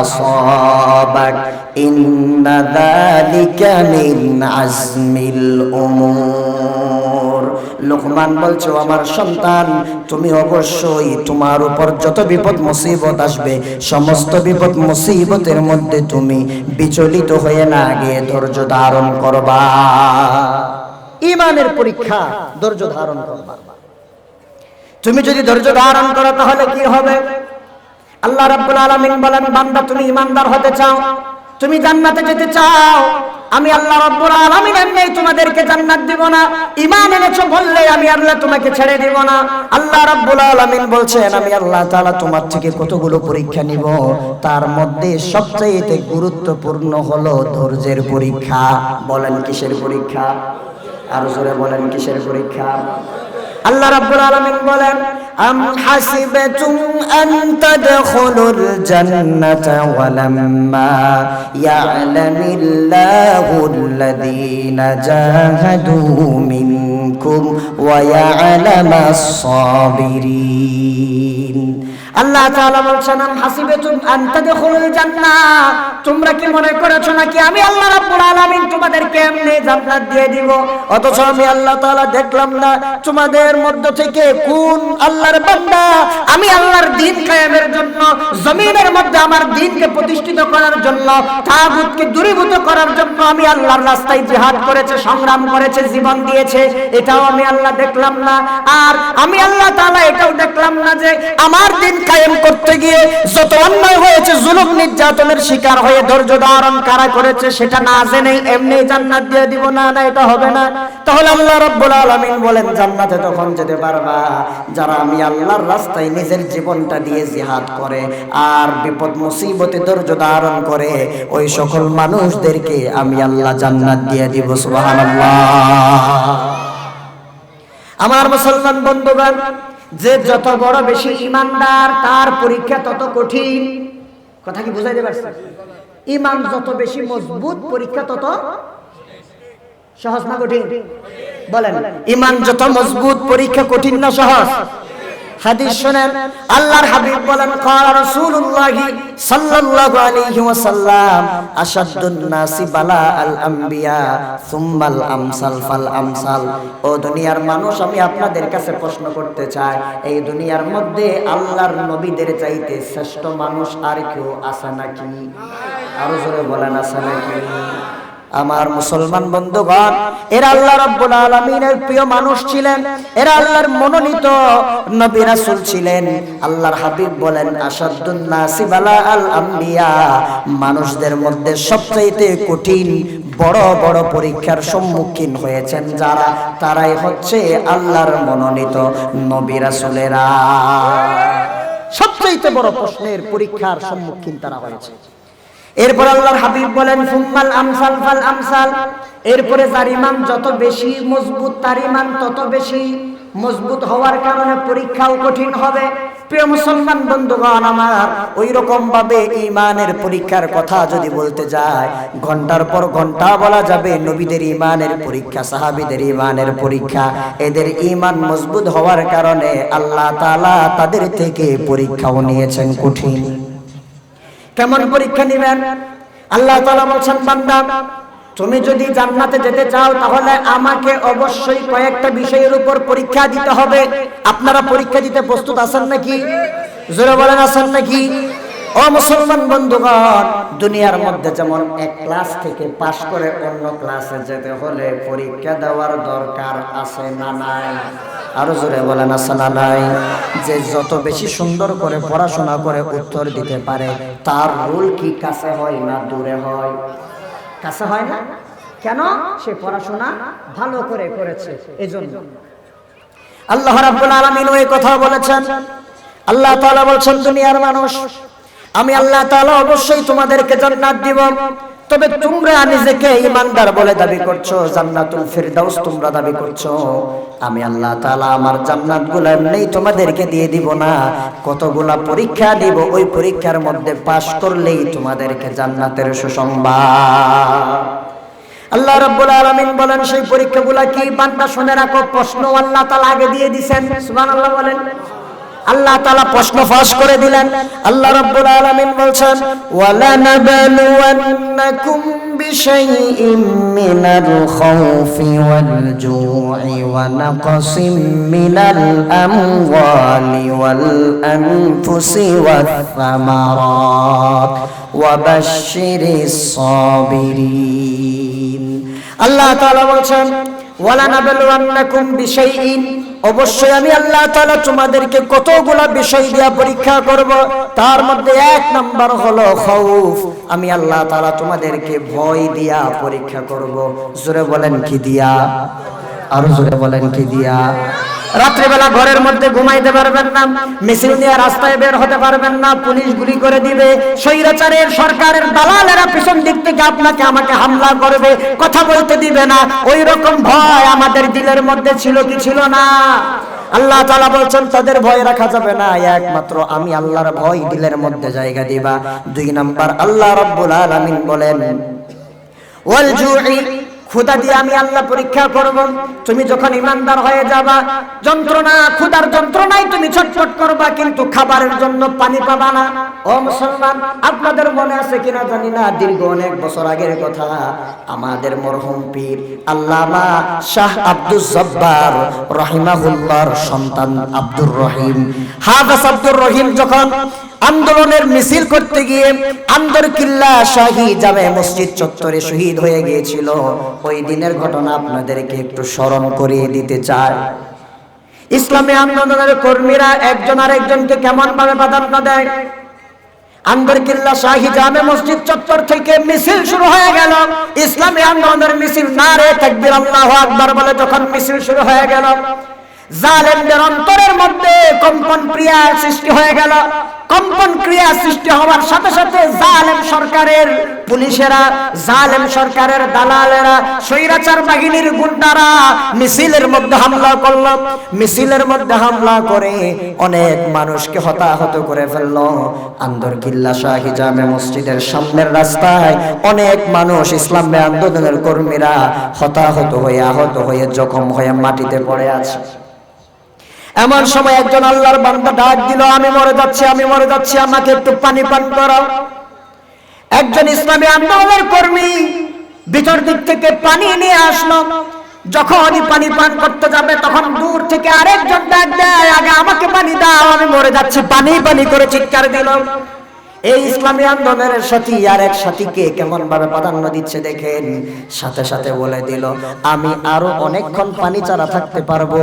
Speaker 1: আসাবাক ইন্না যালিকা মিন আজমিল উমুর। লোকমান বলছে, ও আমার সন্তান, তুমি অবশ্যই তোমার উপর যত বিপদ মুসিবত আসবে, সমস্ত বিপদ মুসিবতের মধ্যে তুমি বিচলিত হয়ে না গিয়ে ধৈর্য ধারণ করবা। ঈমানের পরীক্ষা, ধৈর্য ধারণ করবা। তুমি যদি ধৈর্য ধারণ করো তাহলে কি হবে? আল্লাহ রাব্বুল আলামিন বলেন, বান্দা তুমি ঈমানদার হতে চাও, তুমি জান্নাতে যেতে চাও, আমি আল্লাহ রাব্বুল আলামিন এমনি তোমাদেরকে জান্নাত দিব না। ঈমান এনেছো বললে আমি আল্লাহ তোমাকে ছেড়ে দিব না। আল্লাহ রাব্বুল আলামিন বলছেন, আমি আল্লাহ তাআলা তোমার থেকে কতগুলো পরীক্ষা নিব, তার মধ্যে সবচেয়ে গুরুত্বপূর্ণ হলো ধৈর্যের পরীক্ষা। বলেন কিসের পরীক্ষা? আর জোরে বলেন কিসের পরীক্ষা? আল্লাহ রাব্বুল আলামিন বলেন, আম হাসিবাতুম আন তাদখুলুল জান্নাতা ওয়া লাম্মা ইয়া'লামিল্লাহুল্লাযীনা জাহাদু মিনকুম ওয়া ইয়া'লামাস সাবিরিন। আল্লাহ তাআলা বলছেন, আম হাসিবাতুম আন তাদখুলুল জান্নাহ, তোমরা কি মনে করেছো নাকি আমি আল্লাহ রাব্বুল আলামিন তোমাদেরকে এমনি জান্নাত দিয়ে দিব? অথচ আমি আল্লাহ তাআলা দেখলাম না তোমাদের মধ্য থেকে কোন আল্লাহর বান্দা আমি আল্লাহর দ্বীন কায়েমের জন্য, জমিনের মধ্যে আমার দ্বীনকে প্রতিষ্ঠিত করার জন্য, তাগুতকে দূরীভূত করার জন্য আমি আল্লাহর রাস্তায় জিহাদ করেছে, সংগ্রাম করেছে, জীবন দিয়েছে, এটাও আমি আল্লাহ দেখলাম না। আর আমি আল্লাহ তাআলা এটাও দেখলাম না যে আমার দ্বীন কায়েম করতে গিয়ে যত অন্যায় হয়েছে, জুলুম নির্যাতনের শিকার হয়ে ধৈর্য ধারণ কারা করেছে সেটা না জেনে এমনি জান্নাত দিয়ে দিব না, না এটা হবে না। তাহলে আল্লাহ রাব্বুল আলামিন বলেন, জান্নাতে তখন যেতে পারবা যারা আমি আল্লাহর রাস্তায় নিজের জীবনটা দিয়ে জিহাদ করে আর বিপদ মুসিবতে ধৈর্য ধারণ করে, ওই সকল মানুষদেরকে আমি আল্লাহ জান্নাত দিয়ে দিব। সুবহানাল্লাহ। আমার মুসলমান বন্ধুগণ, যে যত বড় বেশি ঈমানদার তার পরীক্ষা তত কঠিন। কথা কি বুঝাইতে পারছি? ঈমান যত বেশি মজবুত, পরীক্ষা তত সহজ না কঠিন? বলেন, ঈমান যত মজবুত, পরীক্ষা কঠিন না সহজ? হাদিস শুনেন, আল্লাহর হাবিব বলেন, ক্বালা রাসূলুল্লাহ সাল্লাল্লাহু আলাইহি ওয়াসাল্লাম, আশাদ্দুন নাসি বালাআল আম্বিয়া সুম্মাল আমসাল ফাল আমসাল। ও দুনিয়ার মানুষ, আমি আপনাদের কাছে প্রশ্ন করতে চাই, এই দুনিয়ার মধ্যে আল্লাহর নবীদের চাইতে শ্রেষ্ঠ মানুষ আর কেউ আছে নাকি? আরো জোরে বলেন, আছে নাকি? আমার মুসলমান বন্ধুগণ, এরা আল্লাহ রাব্বুল আলামিনের প্রিয় মানুষ ছিলেন, এরা আল্লাহর মনোনীত নবী রাসূল ছিলেন। আল্লাহর হাবিব বলেন, আশাদ্দুন নাসি বালাআল আম্বিয়া, মানুষদের মধ্যে সবচেয়ে কঠিন বড় বড় পরীক্ষার সম্মুখীন হয়েছেন যারা, তারাই হচ্ছে আল্লাহর মনোনীত নবী রাসূলেরা। সবচেয়ে বড় প্রশ্নের পরীক্ষার সম্মুখীন তারা হয়েছে। এরপর আল্লাহর হাবিব বলেন সুম্মাল আমসাল ফাল আমসাল, এরপরে যার ঈমান যত বেশি মজবুত তার ঈমান তত বেশি মজবুত হওয়ার কারণে পরীক্ষাও কঠিন হবে। প্রিয় মুসলমান বন্ধুগণ আমার, ওই রকম ভাবে ঈমানের পরীক্ষার কথা যদি বলতে যায় ঘন্টার পর ঘন্টা বলা যাবে। নবীদের ঈমানের পরীক্ষা, সাহাবীদের ঈমানের পরীক্ষা, এদের ঈমান মজবুত হওয়ার কারণে আল্লাহ তাআলা তাদের থেকে পরীক্ষাও নিয়েছেন কঠিন। কেমন পরীক্ষা নেবেন? আল্লাহ তাআলা বলছেন, বান্দা তুমি যদি জান্নাতে যেতে চাও তাহলে আমাকে অবশ্যই কয়েকটা বিষয়ের উপর পরীক্ষা দিতে হবে। আপনারা পরীক্ষা দিতে প্রস্তুত আছেন নাকি? জোরে বলেন, আছেন নাকি? ও মুসলমান বন্ধুগণ, দুনিয়ার মধ্যে যেমন এক ক্লাস থেকে পাশ করে অন্য ক্লাসে যেতে হলে পরীক্ষা দেওয়ার দরকার আছে না নাই? আরো জোরে বলেন, আছে না নাই? যে যত বেশি সুন্দর করে পড়াশোনা করে উত্তর দিতে পারে তার রোল কি কাছে হয় না দূরে হয়? কাছে হয় না। কেন? সে পড়াশোনা ভালো করে করেছে, এজন্য। আল্লাহ রাব্বুল আলামিন ওই কথা বলেছেন। আল্লাহ তাআলা বলেন, দুনিয়ার মানুষ, আমি আল্লাহ তাআলা অবশ্যই তোমাদেরকে জান্নাত দিব, তবে তোমরা নিজেকে ঈমানদার বলে দাবি করছো, জান্নাতুল ফিরদাউস তোমরা দাবি করছো। আমি আল্লাহ তাআলা আমার জান্নাতগুলো এমনি তোমাদেরকে দিয়ে দিব না, কতগুলা পরীক্ষা দিব, ওই পরীক্ষার মধ্যে পাশ করলেই তোমাদেরকে জান্নাতের সুসংবাদ। আল্লাহ রাব্বুল আলামিন বলেন, সেই পরীক্ষাগুলা কি? বান্দা শুনে রাখো, প্রশ্ন আল্লাহ তাআলা আগে দিয়ে দিবেন। সুবহানাল্লাহ বলেন। আল্লাহ তাআলা প্রশ্ন ফাঁস করে দিলেন। আল্লাহ রাব্বুল আলামিন বলছেন, ওয়ালা নাবলুওয়ান্নাকুম বিশাইইম মিনাল খাউফি ওয়াল জু'i ওয়া নাকসিম মিনাল আমওয়ালি ওয়াল আনফুসি ওয়াস সামারাত ওয়া বাশশিরিস সাবিরিন। আল্লাহ তাআলা বলছেন, ওয়ালা নাবলুওয়ান্নাকুম বিশাইইন, অবশ্যই আমি আল্লাহ তাআলা তোমাদেরকে কতগুলা বিষয় দিয়া পরীক্ষা করব। তার মধ্যে এক নাম্বার হলো খাউফ। আমি আল্লাহ তাআলা তোমাদেরকে ভয় দিয়া পরীক্ষা করব। জোরে বলেন, কি দিয়া? আরো জোরে বলেন, কি দিয়া? রাত্রিবেলা ঘরের মধ্যে ঘুমাইতে পারবেন না, মিছিল নিয়ে রাস্তায় বের হতে পারবেন না, পুলিশ গুলি করে দিবে, স্বৈরাচারের সরকারের দালালেরা পিছন দিক থেকে আপনাকে আমাকে হামলা করবে, কথা বলতে দিবে না। ওই রকম ভয় আমাদের দিলের মধ্যে ছিল কি ছিল না? আল্লাহ তাআলা বলছেন, তাদের ভয় রাখা যাবে না, একমাত্র আমি আল্লাহর ভয় দিলের মধ্যে জায়গা দিবা। দুই নাম্বার আল্লাহ রাব্বুল আলামিন বলেন, ওয়াল জু'i, ক্ষুধা দিয়ে আমি আল্লাহ পরীক্ষা করব। তুমি যখন ঈমানদার হয়ে যাবা, যন্ত্রণা, ক্ষুধার যন্ত্রণায় তুমি ছটফট করবা, কিন্তু খাবারের জন্য পানি পাবা না। ও মুসলমান, আপনাদের মনে আছে কিনা জানি না, দীর্ঘ অনেক বছর আগের কথা, আমাদের মরহুম পীর আল্লামা শাহ আব্দুল জব্বার রাহিমাহুল্লাহর সন্তান আব্দুর রহিম, হাফেজ আব্দুর রহিম যখন আন্দোলনের মিছিল করতে গিয়ে আন্দরকিল্লা শাহী জামে মসজিদ চত্বরে শহীদ হয়ে গিয়েছিল, ওই দিনের ঘটনা আপনাদেরকে একটু স্মরণ করিয়ে দিতে চাই। ইসলামী আন্দোলনের কর্মীরা একজন আরেকজনকে কেমন ভাবে প্রাধান্য দেয়। আন্দরকিল্লা শাহী জামে মসজিদ চত্বর থেকে মিছিল শুরু হয়ে গেল, ইসলামী আন্দোলনের মিছিল, নারে তাকবীর আল্লাহু আকবার বলে যখন মিছিল শুরু হয়ে গেল, জালেমদের অন্তরের মধ্যে কম্পন ক্রিয়া সৃষ্টি হয়ে গেল। কম্পন ক্রিয়া সৃষ্টি হওয়ার সাথে সাথে জালেম সরকারের পুলিশেরা, জালেম সরকারের দালালেরা, স্বৈরাচার বাহিনীর গুন্ডারা মিছিলের মধ্যে হামলা করল। মিছিলের মধ্যে হামলা করে অনেক মানুষকে হতাহত করে ফেলল। আন্দরকিল্লা শাহী জামে মসজিদের সামনের রাস্তায় অনেক মানুষ, ইসলামী আন্দোলনের কর্মীরা হতাহত হয়ে, আহত হয়ে, জখম হয়ে মাটিতে পড়ে আছে। এমন সময় একজন আল্লাহর বান্দা ডাক দিল, আমি মরে যাচ্ছি, আমি মরে যাচ্ছি, আমাকে একটু পানি পান করাও। একজন ইসলামী আন্দোলনের কর্মী ভিতর দিক থেকে পানি নিয়ে আসলো। যখনই পানি পান করতে যাবে তখন দূর থেকে আরেকজন ডাক দেয়, আগে আমাকে পানি দাও, আমি মরে যাচ্ছি, পানি পানি করে চিৎকার দিল। এই ইসলামী আন্দোলনের সাথী আর এক সাথীকে কেমন ভাবে প্রাধান্য দিচ্ছে দেখেন। সাথে সাথে বলে দিল, আমি আরো অনেকক্ষণ পানি ছাড়া থাকতে পারবো,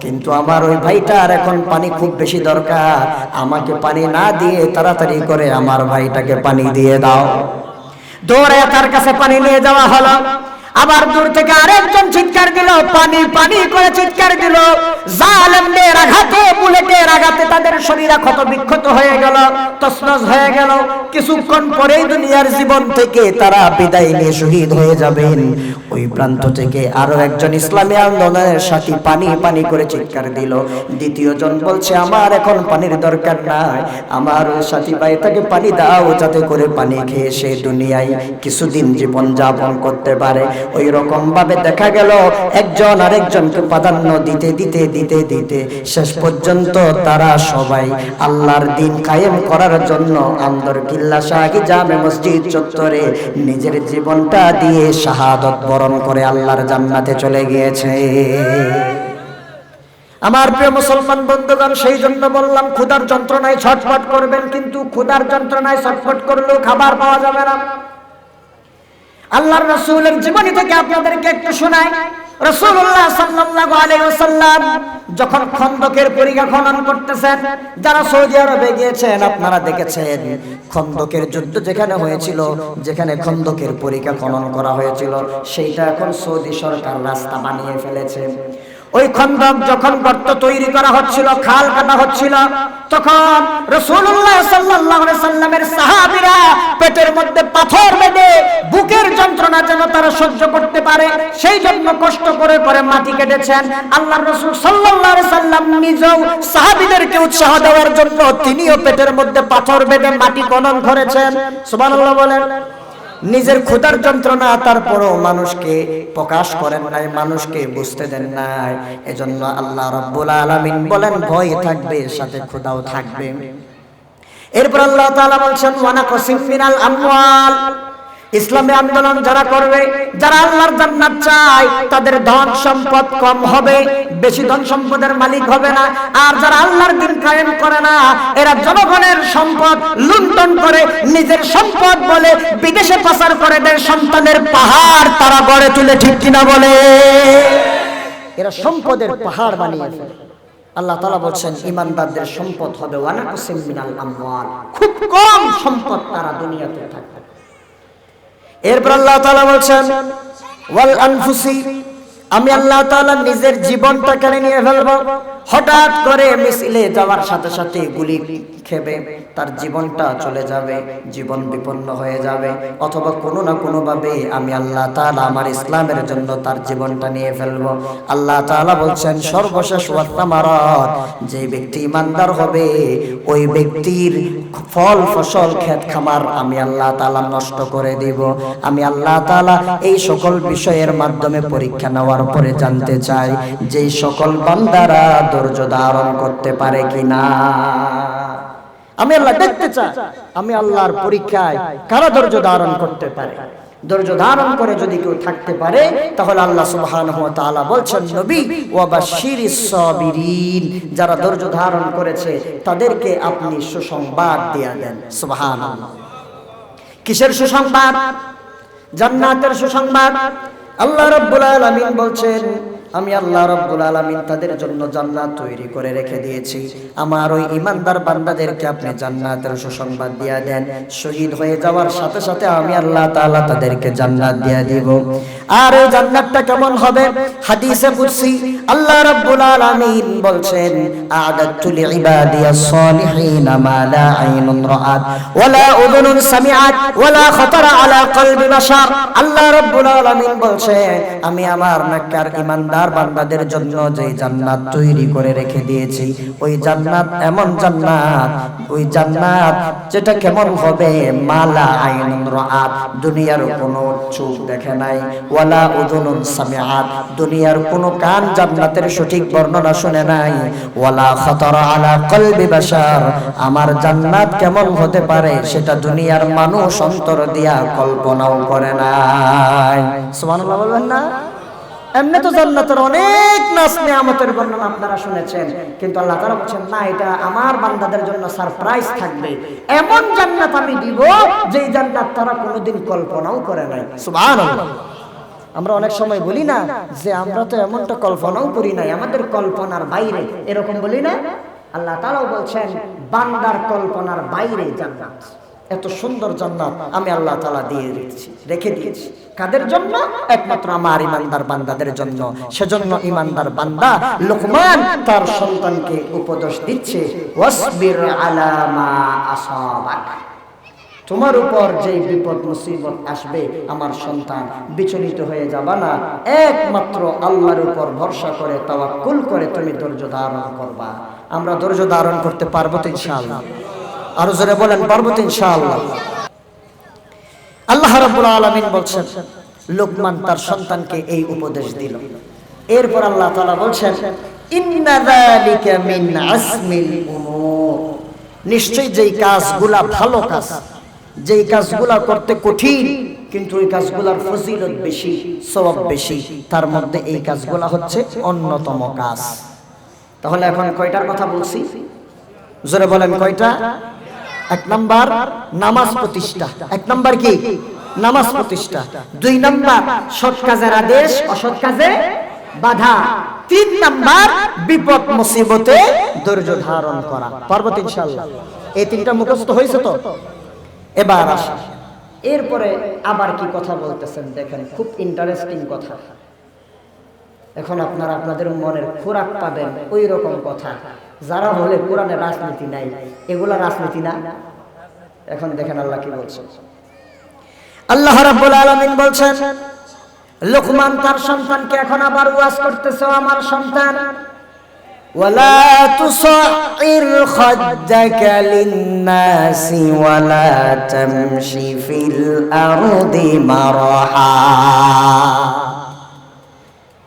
Speaker 1: কিন্তু আমার ওই ভাইটার এখন পানি খুব বেশি দরকার, আমাকে পানি না দিয়ে তাড়াতাড়ি করে আমার ভাইটাকে পানি দিয়ে দাও। দৌড়ে তার কাছে পানি নিয়ে যাওয়া হলো। আবার দূর থেকে আরেকজন চিৎকার দিল, পানি পানি করে চিৎকার দিল। জালেমদের আঘাতে, বুলেটের আঘাতে তাদের শরীর ক্ষত বিক্ষত হয়ে গেল, তছনছ হয়ে গেল। কিছুক্ষণ পরেই দুনিয়ার জীবন থেকে তারা বিদায় নিয়ে শহীদ হয়ে যাবেন। ওই প্রান্ত থেকে আরো একজন ইসলামী আন্দোলনের সাথী পানি পানি করে চিৎকার দিল। দ্বিতীয় জন বলছে, আমার এখন পানির দরকার নাই, আমার সাথী ভাই তাকে পানি দাও, যাতে করে পানি খেয়ে সে দুনিয়ায় কিছুদিন জীবন যাপন করতে পারে। ওই রকম ভাবে দেখা গেল একজন আরেকজনকে প্রাধান্য দিতে দিতে দিতে দিতে শেষ পর্যন্ত তারা সবাই আল্লাহর দ্বীন কায়েম করার জন্য আন্দরকিল্লা শাহী জামে মসজিদ চত্বরে নিজের জীবনটা দিয়ে শাহাদত বরণ করে আল্লাহর জান্নাতে চলে গিয়েছে। আমার প্রিয় মুসলমান বন্ধুগণ, সেই জন্য বললাম ক্ষুধার যন্ত্রণায় ছটফট করবেন, কিন্তু ক্ষুধার যন্ত্রণায় ছটফট করলেও খাবার পাওয়া যাবে না। আল্লাহর রাসূলের জীবনী থেকে আপনাদেরকে একটু শোনাই। রাসূলুল্লাহ সাল্লাল্লাহু আলাইহি ওয়াসাল্লাম যখন খন্দকের পরিখা খনন করতেছেন, যারা সৌদি আরবে গিয়েছেন আপনারা দেখেছেন খন্দকের যুদ্ধ যেখানে হয়েছিল, যেখানে খন্দকের পরিখা খনন করা হয়েছিল, সেইটা এখন সৌদি সরকার রাস্তা বানিয়ে ফেলেছে। ওই খন্দক যখন গর্ত তৈরি করা হচ্ছিল, খাল কাটা হচ্ছিল, তখন রাসূলুল্লাহ সাল্লাল্লাহু আলাইহি সাল্লামের সাহাবীরা পেটের মধ্যে পাথর বেঁধে বুকের যন্ত্রণা যেন তারা সহ্য করতে পারে সেই জন্য কষ্ট করে করে মাটি কেটেছেন। আল্লাহর রাসূল সাল্লাল্লাহু আলাইহি সাল্লাম নিজেও সাহাবীদেরকে উৎসাহ দেওয়ার জন্য তিনিও পেটের মধ্যে পাথর বেঁধে মাটি খনন করেছেন। সুবহানাল্লাহ বলেন। নিজের ক্ষুধার যন্ত্রণা তারপরও মানুষকে প্রকাশ করেন নাই, মানুষকে বুঝতে দেন নাই। এজন্য আল্লাহ রাব্বুল আলামিন বলেন ভয় থাকবে, সাথে ক্ষুধাও থাকবে। এরপর আল্লাহ তাআলা বলছেন ওয়ানাকসিম মিনাল আমওয়াল। ইসলামী আন্দোলন যারা করবে, যারা আল্লাহর জান্নাত চায়, তাদের ধন সম্পদ কম হবে, বেশি ধন সম্পদের মালিক হবে না। আর যারা আল্লাহর দ্বীন কায়েম করে না, এরা জনগণের সম্পদ লুণ্ঠন করে নিজের সম্পদ বলে বিদেশে পাচার করে দেয়, সন্তানের পাহাড় তারা গড়ে তুলে, ঠিক কিনা বলে? এরা সম্পদের পাহাড় বানিয়ে ফেলে। আল্লাহ তাআলা বলছেন ঈমানদারদের সম্পদ হবে ওয়ানাকসিম মিনাল আমওয়াল, খুব কম সম্পদ তারা দুনিয়াতে থাকবে। এরপর আল্লাহ তাআলা বলছেন ওয়াল আনফুসি, আমি আল্লাহ তাআলা নিজের জীবনটা কেড়ে নিয়ে ফেলবো। হঠাৎ করে মিছিলে যাওয়ার সাথে সাথে গুলি খেবে, তার জীবনটা চলে যাবে, জীবন বিপন্ন হয়ে যাবে, অথবা কোনো না কোনো ভাবে আমি আল্লাহ তাআলা আমার ইসলামের জন্য তার জীবনটা নিয়ে ফেলবো। আল্লাহ তাআলা বলছেন সর্বশেষ ওয়াতামারাত, যে ব্যক্তি ইমানদার হবে ওই ব্যক্তির ফল ফসল ক্ষেত খামার আমি আল্লাহ তাআলা নষ্ট করে দিব। আমি আল্লাহ তাআলা এই সকল বিষয়ের মাধ্যমে পরীক্ষা নেওয়ার পরে জানতে চাই যে সকল বান্দারা ধৈর্য ধারণ করতে পারে কিনা। আমি আল্লাহ দেখতে চাই আমি আল্লাহর পরীক্ষায় কারা ধৈর্য ধারণ করতে পারে। ধৈর্য ধারণ করে যদি কেউ থাকতে পারে তাহলে আল্লাহ সুবহানাহু ওয়া তাআলা বলছেন নবী ওয়া বাশশিরিস সাবিরিন, যারা ধৈর্য ধারণ করেছে তাদেরকে আপনি সুসংবাদ দিয়ে দেন। সুবহানাল্লাহ। কিসের সুসংবাদ? জান্নাতের সুসংবাদ। আল্লাহ রাব্বুল আলামিন বলছেন আমি আল্লাহ রাব্বুল আলামিন তাদের জন্য জান্নাত তৈরি করে রেখে দিয়েছি। আমার ওই ঈমানদার বান্দাদেরকে আপনি জান্নাতের সুসংবাদ দিয়ে দেন। শহীদ হয়ে যাওয়ার সাথে সাথে আমি আল্লাহ তাআলা তাদেরকে জান্নাত দিয়ে দিব। আর এই জান্নাতটা কেমন হবে? হাদিসে কুদসি আল্লাহ রাব্বুল আলামিন বলছেন আ'দাতু লিইবাদিয়াস সালিহিন মা লা আইনুন রাআত ওয়ালা উযুনুন সামিআত ওয়ালা খাতারা আলা কলবি বাশার। আল্লাহ রাব্বুল আলামিন বলছেন আমি আমার নেককার ঈমানদার বান্দাদের জন্য যে জান্নাত তৈরি করে রেখে দিয়েছি, ওই জান্নাত এমন জান্নাত, ওই জান্নাত যেটা কেমন হবে? মালা আইনুন রাআত, দুনিয়ার কোনো চোখ দেখে নাই, ওয়ালা উযুনুন সামিআত, দুনিয়ার কোনো কান জান্নাতের সঠিক বর্ণনা শুনে নাই, ওয়ালা খাতারা আলা কলবি বাশার, আমার জান্নাত কেমন হতে পারে সেটা দুনিয়ার মানুষ অন্তর দিয়া কল্পনাও করে নাই। সুবহানাল্লাহ বলবেন না? এমনি তো জান্নাতের অনেক নাজ নিয়ামতের বর্ণনা আপনারা শুনেছেন, কিন্তু আল্লাহ তাআলা বলেন না, এটা আমার বান্দাদের জন্য সারপ্রাইজ থাকবে। এমন জান্নাত আমি দিব যেই জান্নাত তারা কোনোদিন কল্পনাও করে নাই। সুবহানাল্লাহ। আমরা অনেক সময় বলি না যে আমরা তো এমনটা কল্পনাও করি নাই, আমাদের কল্পনার বাইরে, এরকম বলি না? আল্লাহ তাআলাও বলছেন বান্দার কল্পনার বাইরে জান্নাত। এত সুন্দর জান্নাত আমি আল্লাহ তাআলা দিয়ে রেখে দিয়েছি। কাদের জন্য? একমাত্র আমার ইমানদার বান্দাদের জন্য। সেজন্য ইমানদার বান্দা লুকমান তার সন্তানকে উপদেশ দিচ্ছে, ওয়াসবির আলা মা আসাবাক, তোমার উপর যে বিপদ মুসিবত আসবে আমার সন্তান বিচলিত হয়ে যাবা না, একমাত্র আল্লাহর উপর ভরসা করে তাওয়াক্কুল করে তুমি ধৈর্য ধারণ করবা। আমরা ধৈর্য ধারণ করতে পারবো তো ইনশাআল্লাহ? আরো জোরে বলেন, পারবো তো ইনশাআল্লাহ? আল্লাহ রাব্বুল আলামিন বলছেন লুকমান তার সন্তানকে এই উপদেশ দিল। এরপর আল্লাহ তাআলা বলছেন ইন্না যালিকা মিন আসমিল উমুর, নিশ্চয়ই যেই কাজগুলা ভালো কাজ, যেই কাজগুলা করতে কঠিন কিন্তু এই কাজগুলার ফজিলত বেশি, সওয়াব বেশি, তার মধ্যে এই কাজগুলা হচ্ছে অন্যতম কাজ। তাহলে এখন কয়টার কথা বলছি? জোরে বলেন কয়টা? এক নাম্বার নামাজ প্রতিষ্ঠা। এক নাম্বার কি? নামাজ প্রতিষ্ঠা। দুই নাম্বার সৎ কাজের আদেশ, অসৎ কাজে বাধা। তিন নাম্বার বিপদ মুসিবতে ধৈর্য ধারণ করা। পারবো তো ইনশাআল্লাহ? এই তিনটা মুখস্থ হয়েছে তো? এবার আসা, এরপরে আবার কি কথা বলতেছেন দেখেন, খুব ইন্টারেস্টিং কথা। এখন আপনারা আপনাদের মনের খোরাক পাবেন ওই রকম কথা, যারা বলে কোরআনে রাজনীতি নাই, এগুলা রাজনীতি না। এখন দেখেন আল্লাহ কি বলছেন। আল্লাহ রাব্বুল আলামিন বলছেন লুকমান তার সন্তানকে এখন আবার ওয়াজ করতেছে, আমার সন্তান ওয়ালা তুসাইর খাদ্দাকা লিন্নাসি ওয়ালা তামশি ফিল আরদি মারহা।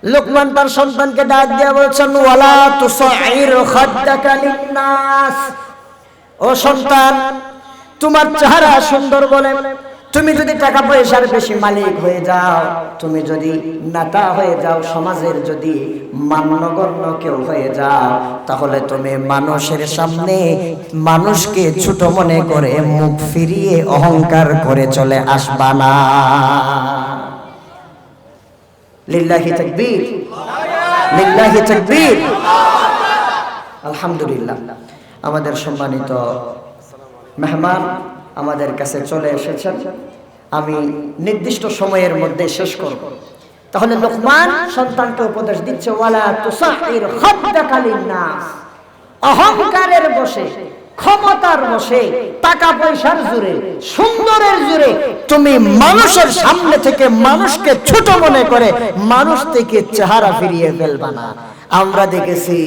Speaker 1: লুকমান তার সন্তানকে ডাক দিয়ে বলছেন ওয়ালা তুসাইর খাদ্দাকা লিন্নাস, ও সন্তান তোমার চেহারা সুন্দর বলে তুমি যদি টাকা পয়সার বেশি মালিক হয়ে যাও, তুমি যদি নেতা হয়ে যাও, সমাজের যদি মান্যগণ্য কেউ হয়ে যাও, তাহলে তুমি মানুষের সামনে মানুষকে ছোট মনে করে মুখ ফিরিয়ে অহংকার করে চলে আসবা না। লিল্লাহি তাকবীর, লিল্লাহি তাকবীর। আলহামদুলিল্লাহ, আমাদের সম্মানিত মেহমান আমাদের কাছে চলে এসেছেন। আমি নির্দিষ্ট সময়ের মধ্যে শেষ করব। তাহলে লুকমান সন্তানকে উপদেশ দিচ্ছে ওয়ালা তুসাইর খাদ্দাকা লিন্নাস, অহংকারের বশে, ক্ষমতার বশে, টাকা পয়সার জোরে, সুন্দরের জোরে তুমি মানুষের সামনে থেকে মানুষকে ছোট মনে করে মানুষ থেকে চেহারা ফিরিয়ে ফেলবা না। আমরা দেখেছি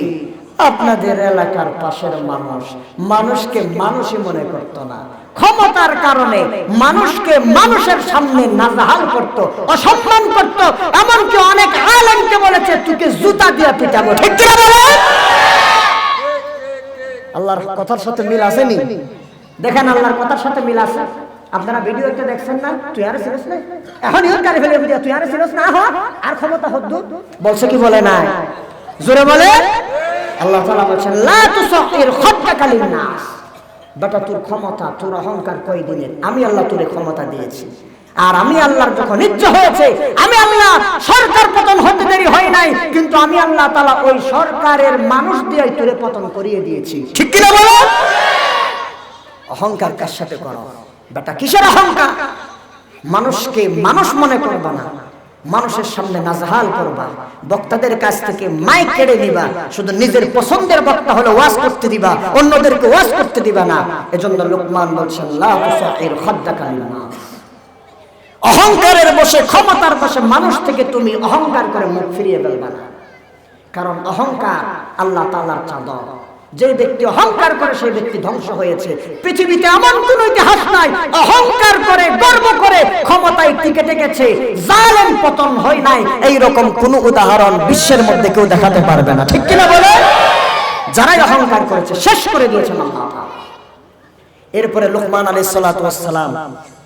Speaker 1: আপনাদের এলাকার পাশের মানুষ মানুষকে মানুষই মনে করত না, ক্ষমতার কারণে মানুষকে মানুষের সামনে নাজাহাল করত, অসম্মান করত, এমনকি অনেক আলেমকে বলেছে তুকে জুতা দিয়ে পিটাবো। ঠিক কি বলে? আল্লাহর কথার সাথে মিল আসেনি? দেখেন আল্লাহর কথার সাথে মিল আছে। আপনারা ভিডিওতে দেখছেন না, তুই আর সিরিয়াস না, এখন ইউর কারে ফেলে ভিডিও, তুই আর সিরিয়াস না হ, আর ক্ষমতা হদ্দু বলছে কি বলে না? জোরে বলে। আল্লাহ তাআলা বলেন লা তুসাইর খাদ্দাকা লিন্নাস, বেটা তোর ক্ষমতা, তোর অহংকার কয়দিনের? আমি আল্লাহ তোরে ক্ষমতা দিয়েছি, আর আমি আল্লাহর যখন ইচ্ছা হয়েছে, আমি আল্লাহ সরকার পতন হতে দেরি হয় নাই, কিন্তু আমি আল্লাহ তাআলা ওই সরকারের মানুষ দিয়ে তোরে পতন করিয়ে দিয়েছি। ঠিক কি না বলো? অহংকার কার সাথে করো বেটা? কিসের অহংকার? মানুষকে মানুষ মনে করবা না, মানুষের সামনে নাজহাল করবা, বক্তাদের কাছ থেকে মাইক কেড়ে নিবা, শুধু নিজের পছন্দের বক্তা হলে ওয়াজ করতে দিবা, অন্যদেরকে ওয়াজ করতে দিবা না। এজন্য লুকমান বলছেন লা তুসাইর খাদ্দাকা লিন্নাস, অহংকারের বশে, ক্ষমতার বশে মানুষ থেকে তুমি অহংকার করে মুখ ফিরিয়ে ফেলবা না। কারণ অহংকার আল্লাহ তাআলার চাদর, যে ব্যক্তি অহংকার করে সেই ব্যক্তি ধ্বংস হয়েছে। পৃথিবীতে এমন কোন ইতিহাস নাই অহংকার করে গর্ব করে ক্ষমতায় টিকে থেকেছে জালেম পতন হয় নাই, এইরকম কোন উদাহরণ বিশ্বের মধ্যে কেউ দেখাতে পারবে না। ঠিক কিনা বলে? যারাই অহংকার করেছে শেষ করে দিয়েছেন আল্লাহ তাআলা। এরপরে লুকমান আলাইহিস সালাতু ওয়াস সালাম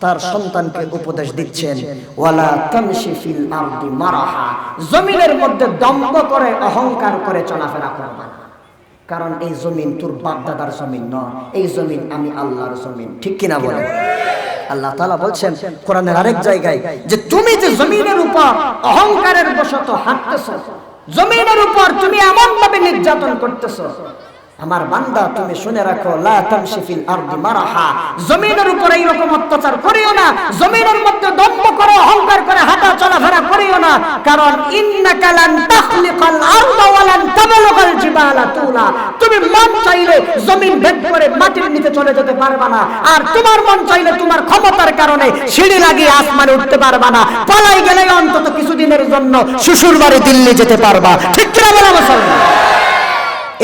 Speaker 1: তার সন্তানকে উপদেশ দিচ্ছেন ওয়ালা তামশি ফিল আরদি মারাহা, জমিনের মধ্যে দম্ভ করে অহংকার করে চলাফেরা করবা না। কারণ এই জমিন তোর বাপ দাদার জমিন নয়, এই জমিন আমি আল্লাহর জমিন। ঠিক কিনা বলে? আল্লাহ তাআলা বলছেন কোরআনের আরেক জায়গায় যে তুমি যে জমিনের উপর অহংকারের বশত হাঁটতেছ, জমিনের উপর তুমি এমন ভাবে নির্যাতন করতেছ, আমার বান্দা তুমি শুনে রাখো, লা তামশি ফিল আরদি মারাহা, জমিনের উপরে এরকম অত্যাচার করিও না, জমিনের মধ্যে দম্ভ করে অহংকার করে হাঁটা চলাফেরা করিও না, কারণ ইন্নাকা লান তাখলিকাল আরদা ওয়া লান তাবলুগাল জিবালা তুলা। তুমি মন চাইলে জমিন ভেদ করে মাটির নিচে চলে যেতে পারবা না, আর তোমার মন চাইলে তোমার ক্ষমতার কারণে সিঁড়ি লাগিয়ে আসমানে উঠতে পারবা না। পালাই গেলে অন্তত কিছুদিনের জন্য শ্বশুর বাড়ি দিল্লি যেতে পারবা, ঠিক কি না বলা মুসলমান?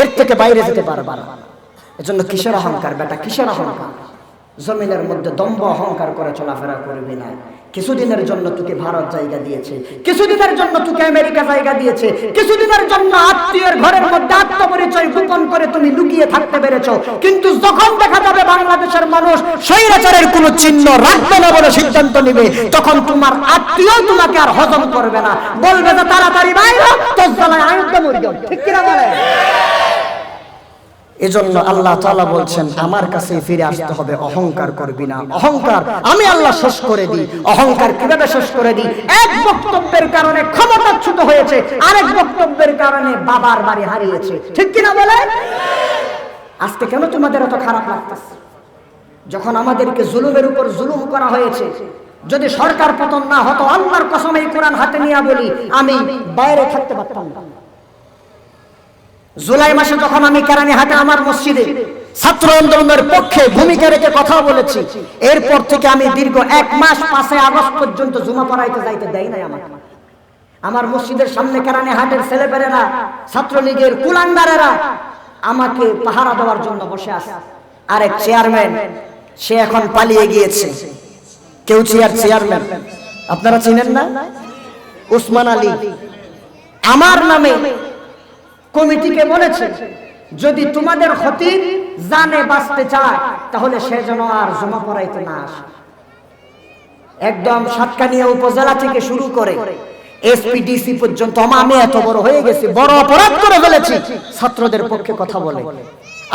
Speaker 1: এর থেকে বাইরে যেতে পারবা না। এজন্য কিসের অহংকার বেটা, কিসের অহংকার? জমিনের মধ্যে দম্ভ অহংকার করে চলাফেরা করবি না। কিছুদিনের জন্য তোকে ভারত জায়গা দিয়েছে, কিছুদিনের জন্য তোকে আমেরিকা জায়গা দিয়েছে, কিছুদিনের জন্য আত্মীয়ের ঘরের মধ্যে আত্মপরিচয় গোপন করে তুমি লুকিয়ে থাকতে পেরেছো, কিন্তু যখন দেখা যাবে বাংলাদেশের মানুষ স্বৈরাচারের কোনো চিহ্ন রাখবে না বলে সিদ্ধান্ত নেবে, তখন তোমার আত্মীয় তোমাকে আর হজম করবে না, বলবে যে তাড়াতাড়ি বাইরে তোর জ্বালায় আয়ুদ্ধ মরিয়ম, ঠিক কিনা বলে? এজন্য আল্লাহ তাআলা বলছেন আমার কাছে ফিরে আসতে হবে, অহংকার করবি না। অহংকার আমি আল্লাহ শেষ করে দিই। অহংকার কিভাবে শেষ করে দিই? এক বক্তব্যের কারণে ক্ষমতাচ্যুত হয়েছে, আরেক বক্তব্যের কারণে বাবার বাড়ি হারিয়েছে, ঠিক কিনা বলে? আজকে কেন তোমাদের এত খারাপ লাগতেছে? যখন আমাদেরকে জুলুমের উপর জুলুম করা হয়েছে, যদি সরকার পতন না হতো, আল্লাহর কসম এই কোরআন হাতে নিয়ে বলি, আমি বাইরে থাকতে পারতাম না। জুলাই মাসে যখন আমি কেরানীহাটে আমার মসজিদে ছাত্র আন্দোলনের পক্ষে ভূমিকা রেখে কথা বলেছি, এরপর থেকে আমি দীর্ঘ 1 মাস 5 আগস্ট পর্যন্ত জুমা পড়াইতে যাইতে দেয় নাই আমাকে। আমার মসজিদের সামনে কেরানীহাটের ছেলেপেলেরা, ছাত্রলীগের কুলাঙ্গারেরা আমাকে পাহারা দেওয়ার জন্য বসে আছে। আরেক চেয়ারম্যান, সে এখন পালিয়ে গিয়েছে। কেউ চেয়ারম্যান আপনারা চিনেন না? ওসমান আলী আমার নামে কমিটিকে বলেছে, যদি তোমাদের খতিব জানে বাঁচতে চায় তাহলে সে যেন আর জমা পড়াইতে না আসে। একদম সাতকানিয়া উপজেলা থেকে শুরু করে এসপিডিসি পর্যন্ত আমি এত বড় হয়ে গেছি, বড় অপরাধ করে ফেলেছি, ছাত্রদের পক্ষে কথা বলে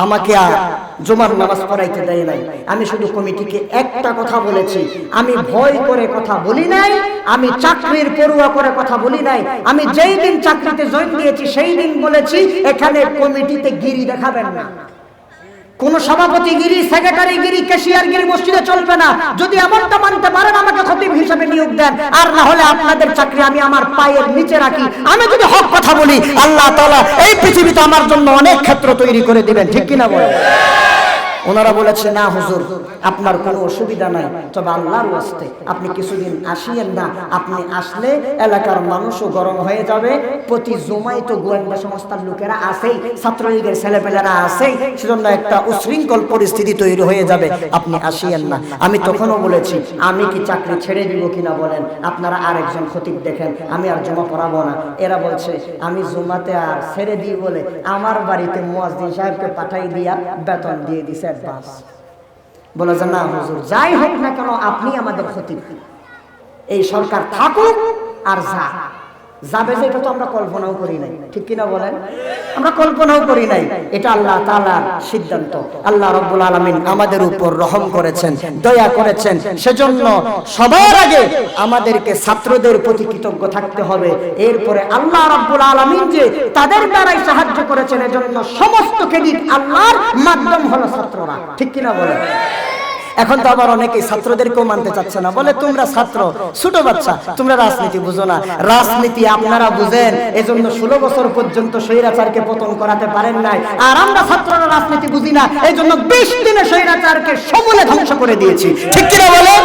Speaker 1: আমাকে আর জুমার নামাজ পড়াইতে দেয় নাই। আমি শুধু কমিটিকে একটা কথা বলেছি, আমি ভয় করে কথা বলি নাই, আমি চাকরির পড়ুয়া করে কথা বলি নাই। আমি যেই দিন চাকরিতে জয়েন দিয়েছি সেই দিন বলেছি এখানে কমিটিতে গিরি দেখাবেন না, কোন সভাপতিগিরি, সেক্রেটারিগিরি, ক্যাশিয়ারগিরি মসজিদে চলবে না। যদি এমনটা মানতে পারেন আমাকে খতিব হিসেবে নিয়োগ দেন, আর না হলে আপনাদের চাকরি আমি আমার পায়ের নিচে রাখি। আমি যদি হক কথা বলি, আল্লাহ তাআলা এই পৃথিবীতে আমার জন্য অনেক ক্ষেত্র তৈরি করে দিবেন, ঠিক কিনা বলেন? ওনারা বলেছে না হুজুর আপনার কোনো অসুবিধা নাই, তবে আল্লাহর ওয়াস্তে আপনি কিছুদিন আসিয়েন না, আপনি আসলে এলাকার মানুষও গরম হয়ে যাবে, প্রতি জুমায় তো গোয়েন্দা সংস্থার লোকেরা আছেই, ছাত্রলীগের ছেলেপেলেরা আছেই, সেজন্য একটা উশৃঙ্খল পরিস্থিতি তৈরি হয়ে যাবে, আপনি আসিয়েন না। আমি তখনও বলেছি আমি কি চাকরি ছেড়ে দিব কিনা বলেন, আপনারা আরেকজন খতিব দেখেন, আমি আর জমা পড়াবো না। এরা বলছে আমি জুমাতে আর ছেড়ে দিই বলে আমার বাড়িতে মুয়াজ্জিন সাহেবকে পাঠাই দিয়া বেতন দিয়ে দিছে অ্যাডভান্স। বলে যে না হুজুর যাই হোক না কেন আপনি আমাদের খতিব, এই সরকার থাকুক আর যাবে যে এটা তো আমরা কল্পনাও করি নাই, ঠিক কিনা বলেন? আমরা কল্পনাও করি নাই, এটা আল্লাহ তাআলার সিদ্ধান্ত। আল্লাহ রাব্বুল আলামিন আমাদের উপর রহম করেছেন, দয়া করেছেন, সেজন্য সবার আগে আমাদেরকে ছাত্রদের প্রতি কৃতজ্ঞ থাকতে হবে। এরপরে আল্লাহ রাব্বুল আলামিন যে তাদের দ্বারাই সাহায্য করেছেন, এজন্য সমস্ত ক্রেডিট আল্লাহর, মাধ্যম হলো ছাত্ররা, ঠিক কিনা বলেন? এখন তো আবার অনেকেই ছাত্রদেরকেও মানতে চাচ্ছে না, বলে তোমরা ছাত্র, ছোট বাচ্চা, তোমরা রাজনীতি বুঝো না। রাজনীতি আপনারা বুঝেন, এজন্য 16 বছর পর্যন্ত স্বৈরাচারকে পতন করাতে পারেন নাই, আর আমরা ছাত্ররা রাজনীতি বুঝি না, এজন্য 20 দিনে স্বৈরাচারকে সমূলে ধ্বংস করে দিয়েছি, ঠিক কিনা বলে?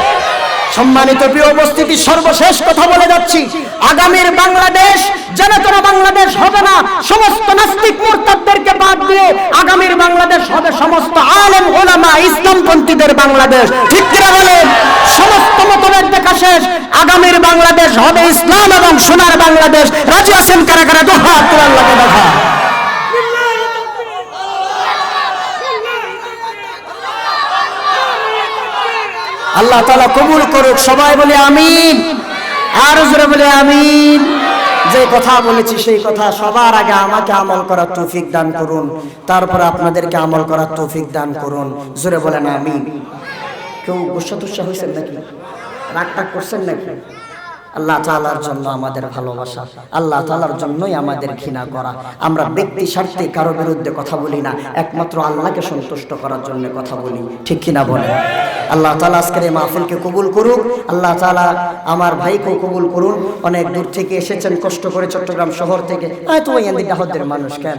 Speaker 1: সম্মানিত প্রিয় উপস্থিতি, সর্বশেষ কথা বলে যাচ্ছি, আগামীর বাংলাদেশ যেন তোরা বাংলাদেশ হবে না সমস্ত নাস্তিক মুরতাদদেরকে বাদ দিয়ে, আগামীর বাংলাদেশ হবে সমস্ত আলেম ওলামা ইসলামপন্থীদের বাংলাদেশ, ঠিক কিনা বলেন? সমস্ত মতভেদ দেখা শেষ, আগামীর বাংলাদেশ হবে ইসলাম এবং সোনার বাংলাদেশ। রাজি আছেন কারা কারা? দুহাত তুলে আল্লাহকে দেখা। আল্লাহ তাআলা কবুল করুক, সবাই বলে আমিন, আর জোরে বলে আমিন। যে কথা বলেছি সেই কথা সবার আগে আমাকে আমল করার তৌফিক দান করুন, তারপর আপনাদেরকে আমল করার তৌফিক দান করুন, জোরে বলেন আমিন। কেউ গুসা টুসা হয়েছেন নাকি? রাগ টাগ করছেন নাকি? আল্লাহ তাআলার জন্য আমাদের ভালোবাসা, আল্লাহ তাআলার জন্যই আমাদের ঘৃণা করা। আমরা ব্যক্তি স্বার্থে কারো বিরুদ্ধে কথা বলি না, একমাত্র আল্লাহকে সন্তুষ্ট করার জন্য কথা বলি, ঠিক কিনা বলেন? আল্লাহ তাআলা আজকের এই মাহফিলকে কবুল করুক। আল্লাহ তাআলা আমার ভাইকেও কবুল করুন। অনেক দূর থেকে এসেছেন কষ্ট করে, চট্টগ্রাম শহর থেকে। তো ওই দাহদের মানুষ কেন?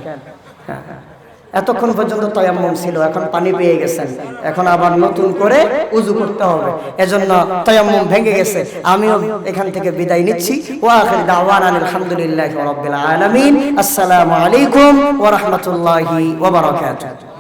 Speaker 1: এতক্ষণ পর্যন্ত তায়াম্মুম ছিল, এখন পানি পেয়ে গেছেন, এখন আবার নতুন করে উযু করতে হবে, এজন্য তায়াম্মুম ভেঙে গেছে। আমিও এখান থেকে বিদায় নিচ্ছি। ওয়া আখির দাওয়ানা আলহামদুলিল্লাহি রাব্বিল আলামিন। আসসালামু আলাইকুম ওয়া রাহমাতুল্লাহি ওয়া বারাকাতুহু।